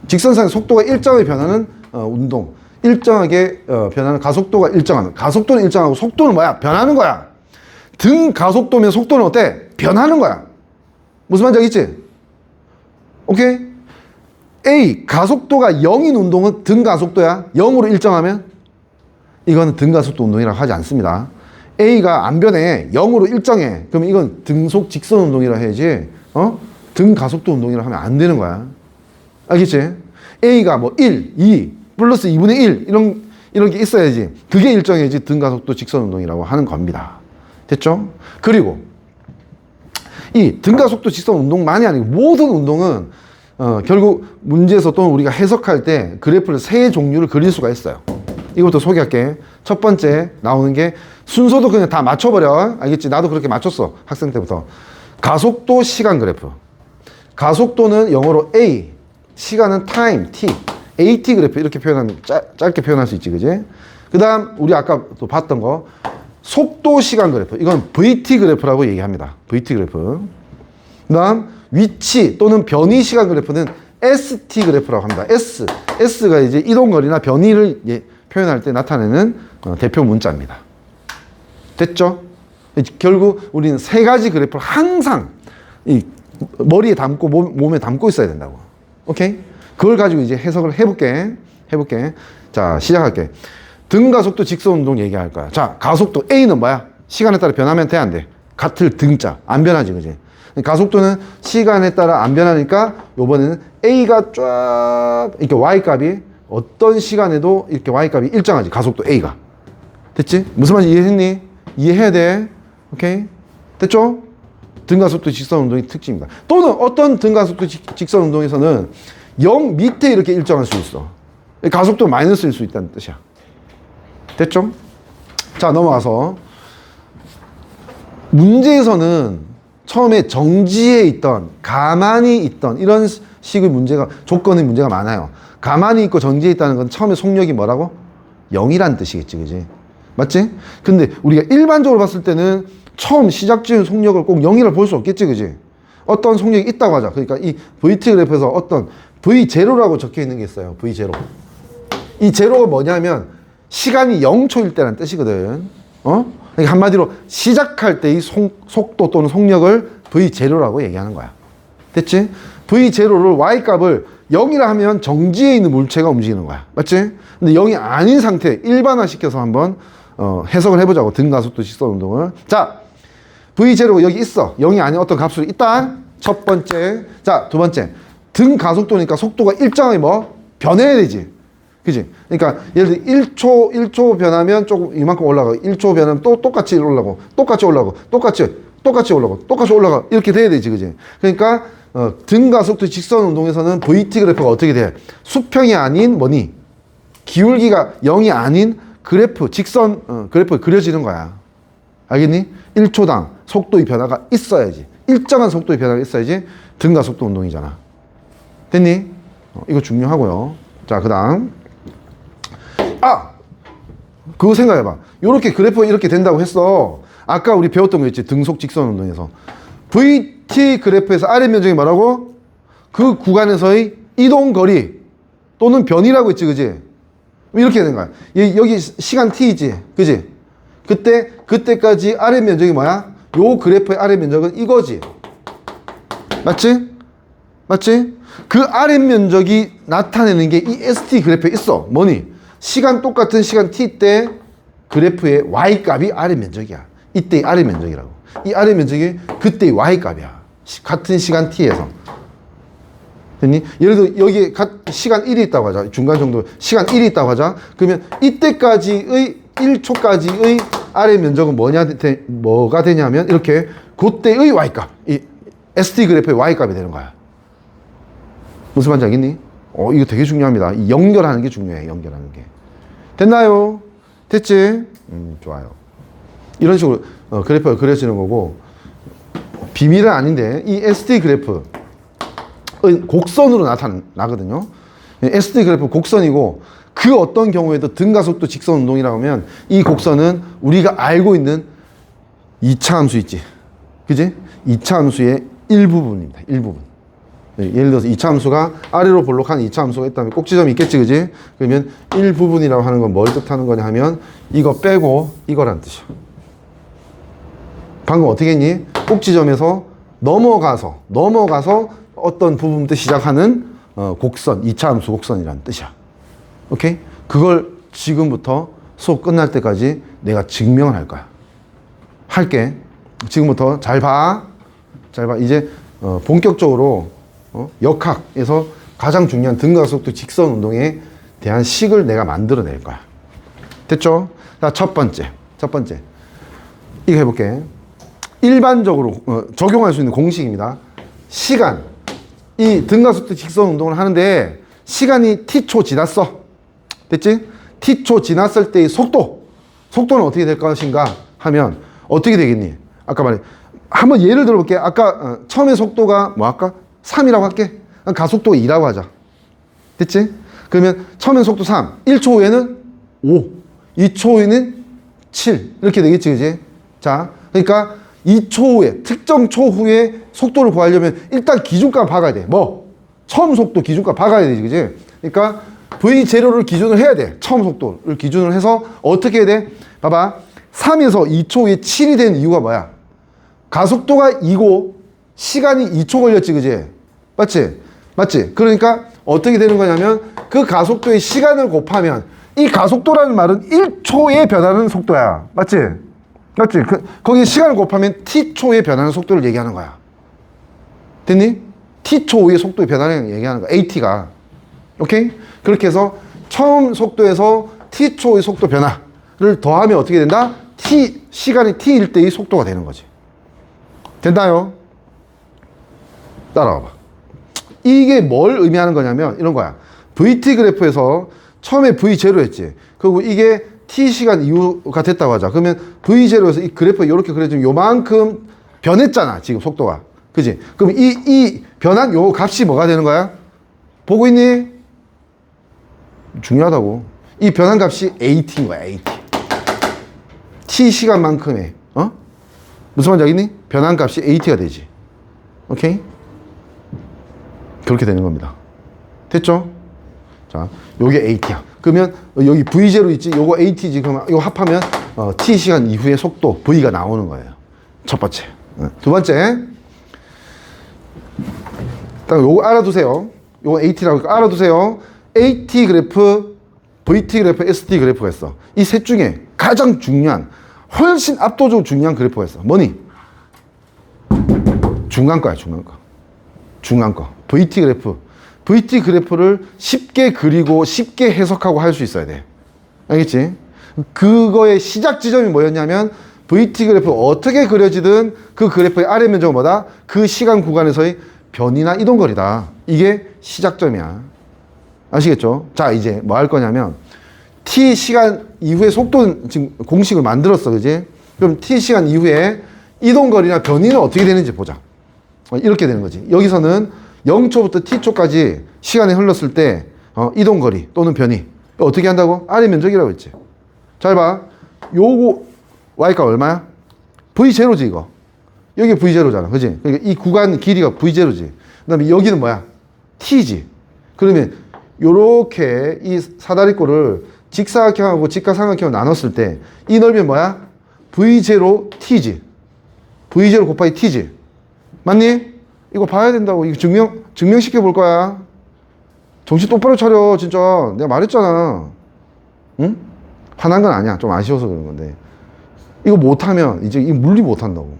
S1: 직선상의 속도가 일정하게 변하는 운동, 일정하게 변하는 가속도가 일정하는. 가속도는 일정하고 속도는 뭐야? 변하는 거야. 등 가속도면 속도는 어때? 변하는 거야. 무슨 말인지 알겠지? 오케이? A, 가속도가 0인 운동은 등 가속도야. 0으로 일정하면 이거는 등 가속도 운동이라고 하지 않습니다. A가 안 변해. 0으로 일정해. 그럼 이건 등속 직선 운동이라 해야지. 등 가속도 운동이라 하면 안 되는 거야. 알겠지? A가 뭐 1, 2, 플러스 2분의 1 이런 게 있어야지. 그게 일정해야지 등 가속도 직선 운동이라고 하는 겁니다. 됐죠? 그리고 이 등 가속도 직선 운동만이 아니고 모든 운동은 결국 문제에서 또는 우리가 해석할 때 그래프를 세 종류를 그릴 수가 있어요. 이것부터 소개할게. 첫 번째 나오는 게 순서도 그냥 다 맞춰버려. 알겠지? 나도 그렇게 맞췄어. 학생 때부터. 가속도 시간 그래프. 가속도는 영어로 A, 시간은 time, T. AT 그래프 이렇게 표현하면 짧게 표현할 수 있지, 그지? 그 다음 우리 아까 또 봤던 거 속도 시간 그래프. 이건 VT 그래프라고 얘기합니다. VT 그래프. 그 다음 위치 또는 변이 시간 그래프는 ST 그래프라고 합니다. S가 이제 이동거리나 변이를 표현할 때 나타내는 대표 문자입니다. 됐죠? 결국 우리는 세 가지 그래프를 항상 이 머리에 담고 몸에 담고 있어야 된다고. 오케이? 그걸 가지고 이제 해석을 해볼게. 자, 시작할게. 등가속도 직선 운동 얘기할 거야. 자, 가속도 A는 뭐야? 시간에 따라 변하면 돼, 안 돼? 같을 등자. 안 변하지, 그지? 가속도는 시간에 따라 안 변하니까 요번에는 A가 쫙 이렇게 Y값이 어떤 시간에도 이렇게 Y값이 일정하지. 가속도 A가. 됐지? 무슨 말인지 이해했니? 이해해야 돼. 오케이? 됐죠? 등가속도 직선 운동의 특징입니다. 또는 어떤 등가속도 직선 운동에서는 0 밑에 이렇게 일정할 수 있어. 가속도 마이너스일 수 있다는 뜻이야. 됐죠? 자, 넘어가서 문제에서는 처음에 정지해 있던, 가만히 있던 이런 식의 문제가, 조건의 문제가 많아요. 가만히 있고 정지해 있다는 건 처음에 속력이 뭐라고? 0이란 뜻이겠지, 그지? 맞지? 근데 우리가 일반적으로 봤을 때는 처음 시작 지은 속력을 꼭 0이라 볼 수 없겠지, 그지? 어떤 속력이 있다고 하자. 그러니까 이 VT 그래프에서 어떤 V0라고 적혀 있는 게 있어요. V0. 이 제로가 뭐냐면 시간이 0초일 때라는 뜻이거든. 그러니까 한마디로 시작할 때의 속도 또는 속력을 V0라고 얘기하는 거야. 됐지? V0를 Y값을 0이라 하면 정지해 있는 물체가 움직이는 거야. 맞지? 근데 0이 아닌 상태, 일반화 시켜서 한번 해석을 해보자고. 등가속도 직선 운동을. 자, V0가 여기 있어. 0이 아닌 어떤 값으로 있다. 첫 번째. 자, 두 번째. 등가속도니까 속도가 일정하게 뭐? 변해야 되지. 그지? 그러니까 예를 들어 1초 변하면 조금 이만큼 올라가고 1초 변하면 또 똑같이 올라가고 똑같이 올라가고 똑같이 올라가고 똑같이 올라가 이렇게 돼야 되지. 그지? 그러니까 등가속도 직선 운동에서는 VT 그래프가 어떻게 돼? 수평이 아닌 뭐니? 기울기가 0이 아닌 그래프, 직선 그래프가 그려지는 거야. 알겠니? 1초당 속도의 변화가 있어야지. 일정한 속도의 변화가 있어야지 등가속도 운동이잖아. 됐니? 이거 중요하고요. 자, 그 다음. 그거 생각해봐. 요렇게 그래프가 이렇게 된다고 했어. 아까 우리 배웠던 거 있지. 등속 직선 운동에서. VT 그래프에서 아래 면적이 뭐라고? 그 구간에서의 이동 거리 또는 변이라고 했지. 그지? 이렇게 되는 거야. 여기 시간 t이지. 그지? 그때까지 아래 면적이 뭐야? 요 그래프의 아래 면적은 이거지. 맞지? 맞지? 그 아래 면적이 나타내는 게 이 ST 그래프에 있어. 뭐니? 시간 똑같은 시간 t 때 그래프의 y 값이 아래 면적이야. 이때의 아래 면적이라고. 이 아래 면적이 그때의 y 값이야. 같은 시간 t에서. 됐니? 예를 들어 여기 시간 1이 있다고 하자. 중간 정도 시간 1이 있다고 하자. 그러면 이때까지의 1초까지의 아래 면적은 뭐가 되냐면 이렇게 그때의 y 값. 이 ST 그래프의 y 값이 되는 거야. 무슨 말인지 알겠니? 이거 되게 중요합니다. 이 연결하는 게 중요해. 연결하는 게. 됐나요? 됐지? 좋아요. 이런 식으로 그래프가 그려지는 거고 비밀은 아닌데 이 ST 그래프 곡선으로 나타나거든요. ST 그래프 곡선이고 그 어떤 경우에도 등가속도 직선 운동이라고 하면 이 곡선은 우리가 알고 있는 2차 함수 있지. 그지? 2차 함수의 일부분입니다. 일부분. 예를 들어서 2차 함수가 아래로 볼록한 2차 함수가 있다면 꼭지점이 있겠지. 그지? 그러면 일부분이라고 하는 건 뭘 뜻하는 거냐 하면 이거 빼고 이거란 뜻이야. 방금 어떻게 했니? 꼭지점에서 넘어가서 어떤 부분부터 시작하는 곡선, 2차 함수 곡선이라는 뜻이야. 오케이? 그걸 지금부터 수업 끝날 때까지 내가 증명을 할 거야. 할게. 지금부터 잘 봐. 잘 봐. 이제 본격적으로 역학에서 가장 중요한 등가속도 직선 운동에 대한 식을 내가 만들어낼 거야. 됐죠? 자, 첫 번째. 이거 해볼게. 일반적으로 적용할 수 있는 공식입니다. 시간. 이 등가속도 직선 운동을 하는데 시간이 t초 지났어. 됐지? t초 지났을 때의 속도는 어떻게 될 것인가 하면 어떻게 되겠니? 아까 말해. 한번 예를 들어볼게. 아까 처음에 속도가 뭐 할까? 3이라고 할게. 가속도가 2라고 하자. 됐지? 그러면 처음엔 속도 3. 1초 후에는 5. 2초 후에는 7. 이렇게 되겠지. 그지? 자, 그러니까 2초 후에, 특정 초 후에 속도를 구하려면 일단 기준값 박아야 돼. 뭐? 처음 속도 기준값 박아야 되지. 그지? 그러니까 V0를 기준으로 해야 돼. 처음 속도를 기준으로 해서 어떻게 해야 돼? 봐봐. 3에서 2초 후에 7이 된 이유가 뭐야? 가속도가 2고 시간이 2초 걸렸지. 그지? 맞지? 그러니까 어떻게 되는 거냐면 그 가속도의 시간을 곱하면 이 가속도라는 말은 1초에 변하는 속도야. 맞지? 거기 시간을 곱하면 t초에 변하는 속도를 얘기하는 거야. 됐니? t초 후에 속도의 변화를 얘기하는 거야. at가. 오케이? 그렇게 해서 처음 속도에서 t초의 속도 변화를 더하면 어떻게 된다? 시간이 t일 때의 속도가 되는 거지. 됐나요? 따라와봐. 이게 뭘 의미하는 거냐면 이런 거야. VT 그래프에서 처음에 V0 했지. 그리고 이게 T시간 이후가 됐다고 하자. 그러면 V0에서 이 그래프가 이렇게 그려지면 요만큼 변했잖아. 지금 속도가. 그지? 그럼 이 변한 요 값이 뭐가 되는 거야? 보고 있니? 중요하다고. 이 변한 값이 AT인 거야. AT. T시간만큼의 무슨 말인지 알겠니? 변한 값이 AT가 되지. 오케이? 그렇게 되는 겁니다. 됐죠? 자, 요게 AT야. 그러면 여기 V0 있지? 요거 AT지. 그러면 이거 합하면 T시간 이후의 속도 V가 나오는 거예요. 첫 번째. 두 번째. 딱 요거 알아두세요. 요거 AT라고 알아두세요. AT 그래프, VT 그래프, ST 그래프가 있어. 이 셋 중에 가장 중요한, 훨씬 압도적으로 중요한 그래프가 있어. 뭐니? 중간 거야. VT 그래프. VT 그래프를 쉽게 그리고 쉽게 해석하고 할 수 있어야 돼. 알겠지? 그거의 시작 지점이 뭐였냐면 VT 그래프 어떻게 그려지든 그 그래프의 아래 면적은 뭐다? 그 시간 구간에서의 변이나 이동거리다. 이게 시작점이야. 아시겠죠? 자, 이제 뭐 할 거냐면 t 시간 이후에 속도는 지금 공식을 만들었어, 그지? 그럼 t 시간 이후에 이동거리나 변이는 어떻게 되는지 보자. 이렇게 되는 거지. 여기서는 0초부터 t초까지 시간이 흘렀을 때 이동거리 또는 변이 어떻게 한다고? 아래 면적이라고 했지. 잘 봐. 요거 y가 얼마야? v0지 이거. 여기 v0잖아, 그지? 그러니까 이 구간 길이가 v0지. 그 다음에 여기는 뭐야? t지. 그러면 요렇게 이 사다리꼴을 직사각형하고 직각삼각형으로 나눴을 때 이 넓이는 뭐야? v0t지. v0 곱하기 t지. 맞니? 이거 봐야 된다고. 이거 증명시켜 볼 거야. 정신 똑바로 차려, 진짜. 내가 말했잖아. 응? 화난 건 아니야. 좀 아쉬워서 그런 건데. 이거 못하면 이제 이 물리 못한다고.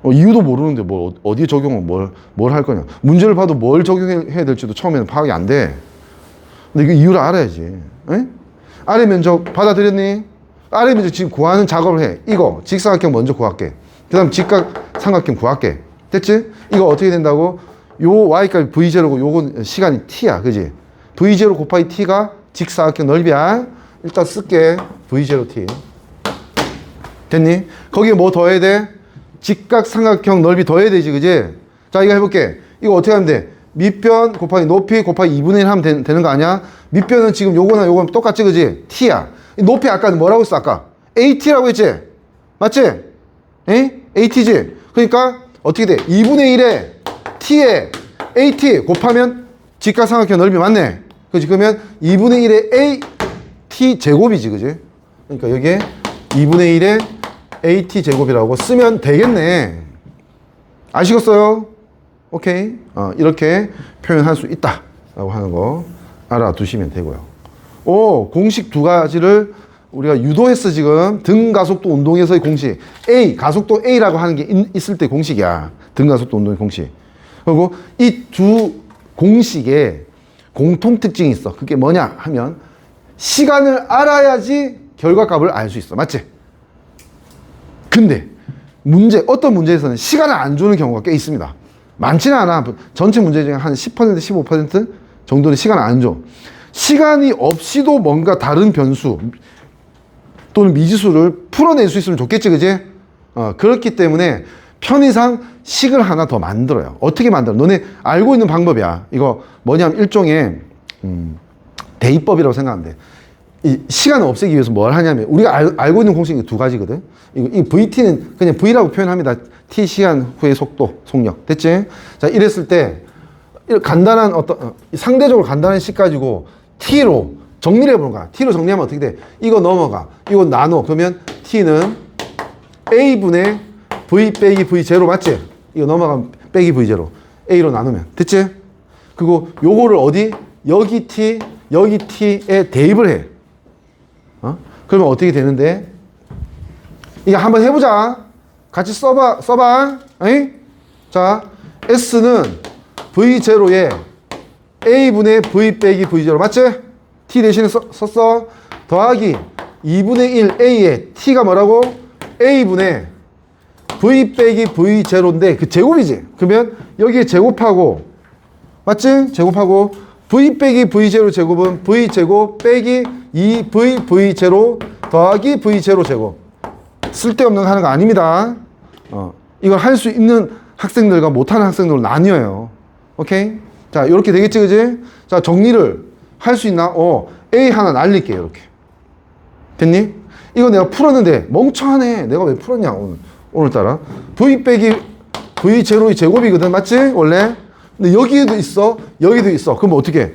S1: 이유도 모르는데 뭘 어디에 적용을 뭘 할 거냐. 문제를 봐도 뭘 적용해야 될지도 처음에는 파악이 안 돼. 근데 이거 이유를 알아야지. 에? 아래 면적 받아들였니? 아래 면적 지금 구하는 작업을 해. 이거 직사각형 먼저 구할게. 그 다음 직각삼각형 구할게. 됐지? 이거 어떻게 된다고? 요 y값이 v0고 요건 시간이 t야. 그지? v0 곱하기 t가 직사각형 넓이야. 일단 쓸게. v0t. 됐니? 거기에 뭐 더해야 돼? 직각삼각형 넓이 더해야 되지. 그지? 자, 이거 해볼게. 이거 어떻게 하면 돼? 밑변 곱하기 높이 곱하기 2분의 1 하면 되는 거 아니야? 밑변은 지금 요거나 요거는 똑같지. 그지? t야. 높이 아까는 뭐라고 했어? 아까 at라고 했지? 맞지? 에? at지? 그러니까 어떻게 돼? 2분의 1에 t에 at 곱하면 직각삼각형 넓이 맞네. 그지? 그러면 2분의 1에 at 제곱이지. 그지? 그러니까 여기에 2분의 1에 at 제곱이라고 쓰면 되겠네. 아시겠어요? 오케이. 이렇게 표현할 수 있다 라고 하는 거 알아두시면 되고요. 공식 두 가지를 우리가 유도했어. 지금 등가속도 운동에서의 공식 A, 가속도 A라고 하는 게 있을 때 공식이야. 등가속도 운동의 공식. 그리고 이 두 공식에 공통특징이 있어. 그게 뭐냐 하면 시간을 알아야지 결과값을 알 수 있어. 맞지? 근데 어떤 문제에서는 시간을 안 주는 경우가 꽤 있습니다. 많지는 않아. 전체 문제 중에 한 10%, 15% 정도는 시간을 안 줘. 시간이 없이도 뭔가 다른 변수 또는 미지수를 풀어낼 수 있으면 좋겠지, 그지? 그렇기 때문에 편의상 식을 하나 더 만들어요. 어떻게 만들어? 너네 알고 있는 방법이야. 이거 뭐냐면 일종의 대입법이라고 생각하면 돼. 이 시간을 없애기 위해서 뭘 하냐면 우리가 알고 있는 공식이 두 가지거든. 이 VT는 그냥 V라고 표현합니다. T 시간 후의 속도, 속력. 됐지? 자, 이랬을 때 간단한 상대적으로 간단한 식 가지고 T로 정리를 해보는 거야. T로 정리하면 어떻게 돼? 이거 넘어가. 이거 나눠. 그러면 T는 A분의 V 빼기 V0 맞지? 이거 넘어가면 빼기 V0. A로 나누면. 됐지? 그리고 요거를 어디? 여기 T, 여기 T에 대입을 해. 그러면 어떻게 되는데? 이거 한번 해보자. 같이 써봐. 에이? 자, S는 V0에 A분의 V 빼기 V0 맞지? T 대신에 썼어. 더하기 2분의 1 A에 T가 뭐라고? A분의 V 빼기 V0인데 그 제곱이지. 그러면 여기에 제곱하고 맞지? 제곱하고 V 빼기 V0 제곱은 V제곱 빼기 2V V0 더하기 V0 제곱. 쓸데없는 거 하는 거 아닙니다. 이걸 할 수 있는 학생들과 못하는 학생들로 나뉘어요. 오케이? 자, 이렇게 되겠지, 그지? 자, 정리를 할 수 있나? A 하나 날릴게요, 이렇게. 됐니? 이거 내가 풀었는데 멍청하네. 내가 왜 풀었냐, 오늘따라. V 빼기 V0의 제곱이거든, 맞지? 원래? 근데 여기에도 있어, 여기도 있어. 그럼 어떻게 해?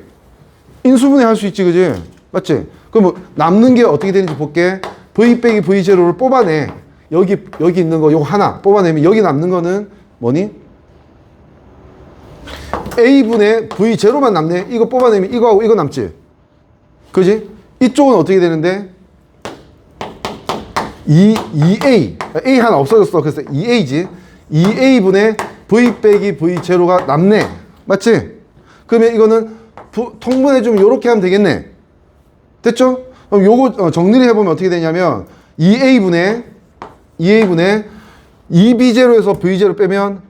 S1: 인수분해 할 수 있지, 그지? 맞지? 그럼 뭐 남는 게 어떻게 되는지 볼게. V 빼기 V0를 뽑아내. 여기 있는 거 요거 하나 뽑아내면 여기 남는 거는 뭐니? A분의 V0만 남네. 이거 뽑아내면 이거하고 이거 남지? 그지? 이쪽은 어떻게 되는데? 2A. A 하나 없어졌어. 그래서 2A지. 2A분의 V 빼기 V0가 남네. 맞지? 그러면 이거는 통분해주면 요렇게 하면 되겠네. 됐죠? 그럼 요거 정리를 해보면 어떻게 되냐면 2A분의 2B0에서 V0 빼면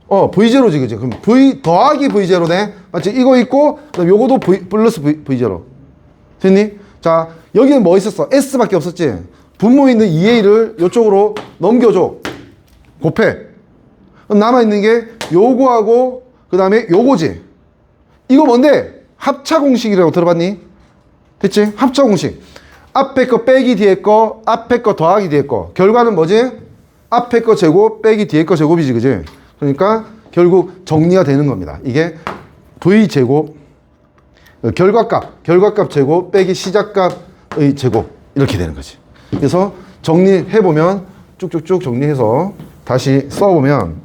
S1: V0지, 그지? 그럼 V 더하기 V0네. 맞지? 이거 있고, 그다음 요거도 V 플러스 V0. 됐니? 자, 여기는 뭐 있었어? S밖에 없었지? 분모 있는 2A를 요쪽으로 넘겨줘. 곱해. 그럼 남아있는 게 요거하고, 그 다음에 요거지. 이거 뭔데? 합차 공식이라고 들어봤니? 됐지? 합차 공식. 앞에 거 빼기 뒤에 거, 앞에 거 더하기 뒤에 거. 결과는 뭐지? 앞에 거 제곱 빼기 뒤에 거 제곱이지, 그지? 그러니까 결국 정리가 되는 겁니다. 이게 V제곱, 결과값 제곱 빼기 시작값의 제곱. 이렇게 되는 거지. 그래서 정리해보면 쭉쭉쭉 정리해서 다시 써보면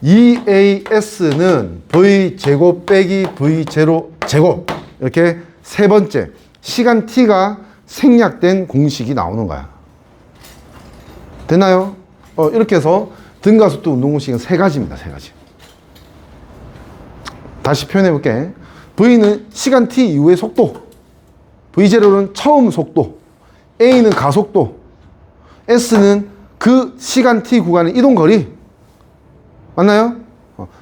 S1: 2AS는 V제곱 빼기 V0 제곱. 이렇게 세 번째 시간 t가 생략된 공식이 나오는 거야. 됐나요? 이렇게 해서 등가속도 운동공식은 세 가지입니다. 세 가지. 다시 표현해 볼게. V는 시간 t 이후의 속도, V0는 처음 속도, A는 가속도, S는 그 시간 t 구간의 이동거리. 맞나요?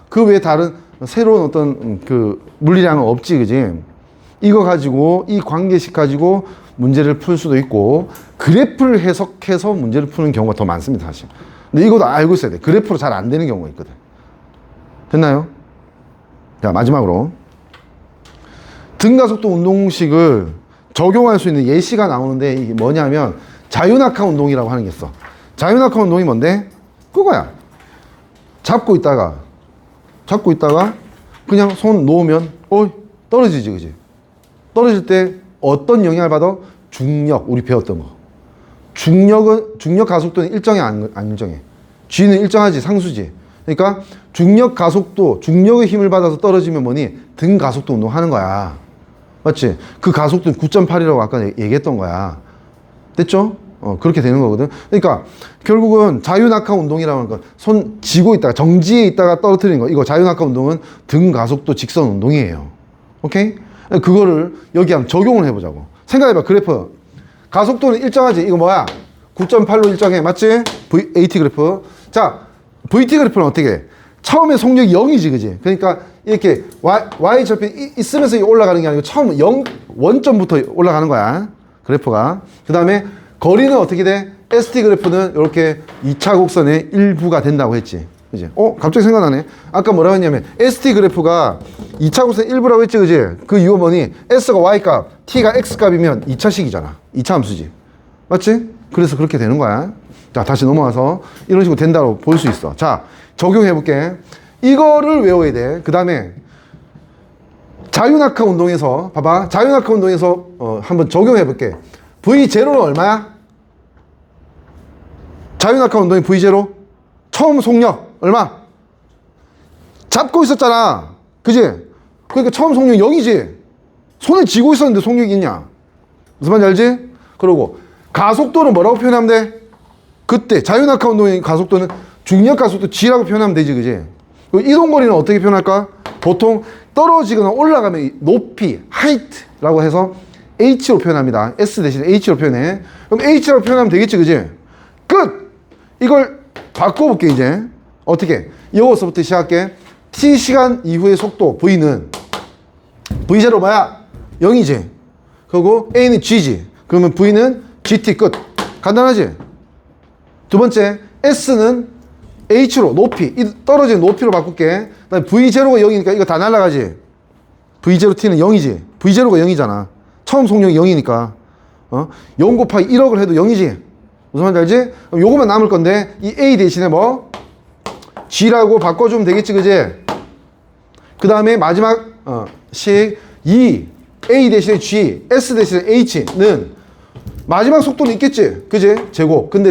S1: 그 외에 다른 새로운 어떤 그 물리량은 없지, 그지? 이거 가지고, 이 관계식 가지고 문제를 풀 수도 있고, 그래프를 해석해서 문제를 푸는 경우가 더 많습니다, 사실. 근데 이것도 알고 있어야 돼. 그래프로 잘 안 되는 경우가 있거든. 됐나요? 자, 마지막으로. 등가속도 운동식을 적용할 수 있는 예시가 나오는데, 이게 뭐냐면, 자유낙하 운동이라고 하는 게 있어. 자유낙하 운동이 뭔데? 그거야. 잡고 있다가, 그냥 손 놓으면, 떨어지지, 그지? 떨어질 때 어떤 영향을 받아? 중력, 우리 배웠던 거. 중력 가속도는 일정해, 안 일정해? G는 일정하지, 상수지. 그러니까 중력 가속도, 중력의 힘을 받아서 떨어지면 뭐니? 등 가속도 운동 하는 거야. 맞지? 그 가속도는 9.8이라고 아까 얘기했던 거야. 됐죠? 그렇게 되는 거거든. 그러니까 결국은 자유낙하 운동이라고 하는 건 손 쥐고 있다가, 정지에 있다가 떨어뜨리는 거. 이거 자유낙하 운동은 등 가속도 직선 운동이에요. 오케이? 그거를 여기 한번 적용을 해보자고. 생각해봐, 그래프. 가속도는 일정하지? 이거 뭐야? 9.8로 일정해. 맞지? AT 그래프. 자, VT 그래프는 어떻게 해? 처음에 속력이 0이지, 그지? 그러니까 이렇게 Y절편 있으면서 올라가는 게 아니고 처음 0, 원점부터 올라가는 거야. 그래프가. 그 다음에 거리는 어떻게 돼? ST 그래프는 이렇게 2차 곡선의 일부가 된다고 했지. 그지? 갑자기 생각나네. 아까 뭐라고 했냐면 ST 그래프가 2차 곡선 일부라고 했지, 그지? 그 이유가 뭐니? S가 Y값, T가 X값이면 2차식이잖아. 2차 함수지. 맞지? 그래서 그렇게 되는 거야. 자, 다시 넘어와서 이런 식으로 된다고 볼 수 있어. 자, 적용해 볼게. 이거를 외워야 돼. 그 다음에 자유낙하 운동에서 봐봐. 자유낙하 운동에서 한번 적용해 볼게. V0는 얼마야? 자유낙하 운동의 V0 처음 속력 얼마? 잡고 있었잖아. 그지? 그러니까 처음 속력 0이지. 손을 쥐고 있었는데 속력이 있냐? 무슨 말인지 알지? 그리고 가속도는 뭐라고 표현하면 돼? 그때 자유낙하 운동의 가속도는 중력 가속도 G라고 표현하면 되지, 그지? 이동거리는 어떻게 표현할까? 보통 떨어지거나 올라가면 높이, height라고 해서 H로 표현합니다. S 대신 H로 표현해. 그럼 H로 표현하면 되겠지, 그지? 끝! 이걸 바꿔볼게, 이제. 어떻게? 이거서부터 시작할게. T시간 이후의 속도, V는 V0 뭐야? 0이지. 그리고 A는 G지. 그러면 V는 GT 끝. 간단하지? 두 번째, S는 H로, 높이, 떨어지는 높이로 바꿀게. 그다음에 V0가 0이니까 이거 다 날라가지. V0T는 0이지. V0가 0이잖아. 처음 속력이 0이니까. 0 곱하기 1억을 해도 0이지. 무슨 말인지 알지? 그럼 요거만 남을 건데, 이 A 대신에 뭐? G라고 바꿔주면 되겠지, 그지? 그 다음에 마지막, A 대신에 G, S 대신에 H는 마지막 속도는 있겠지, 그지? 제곱. 근데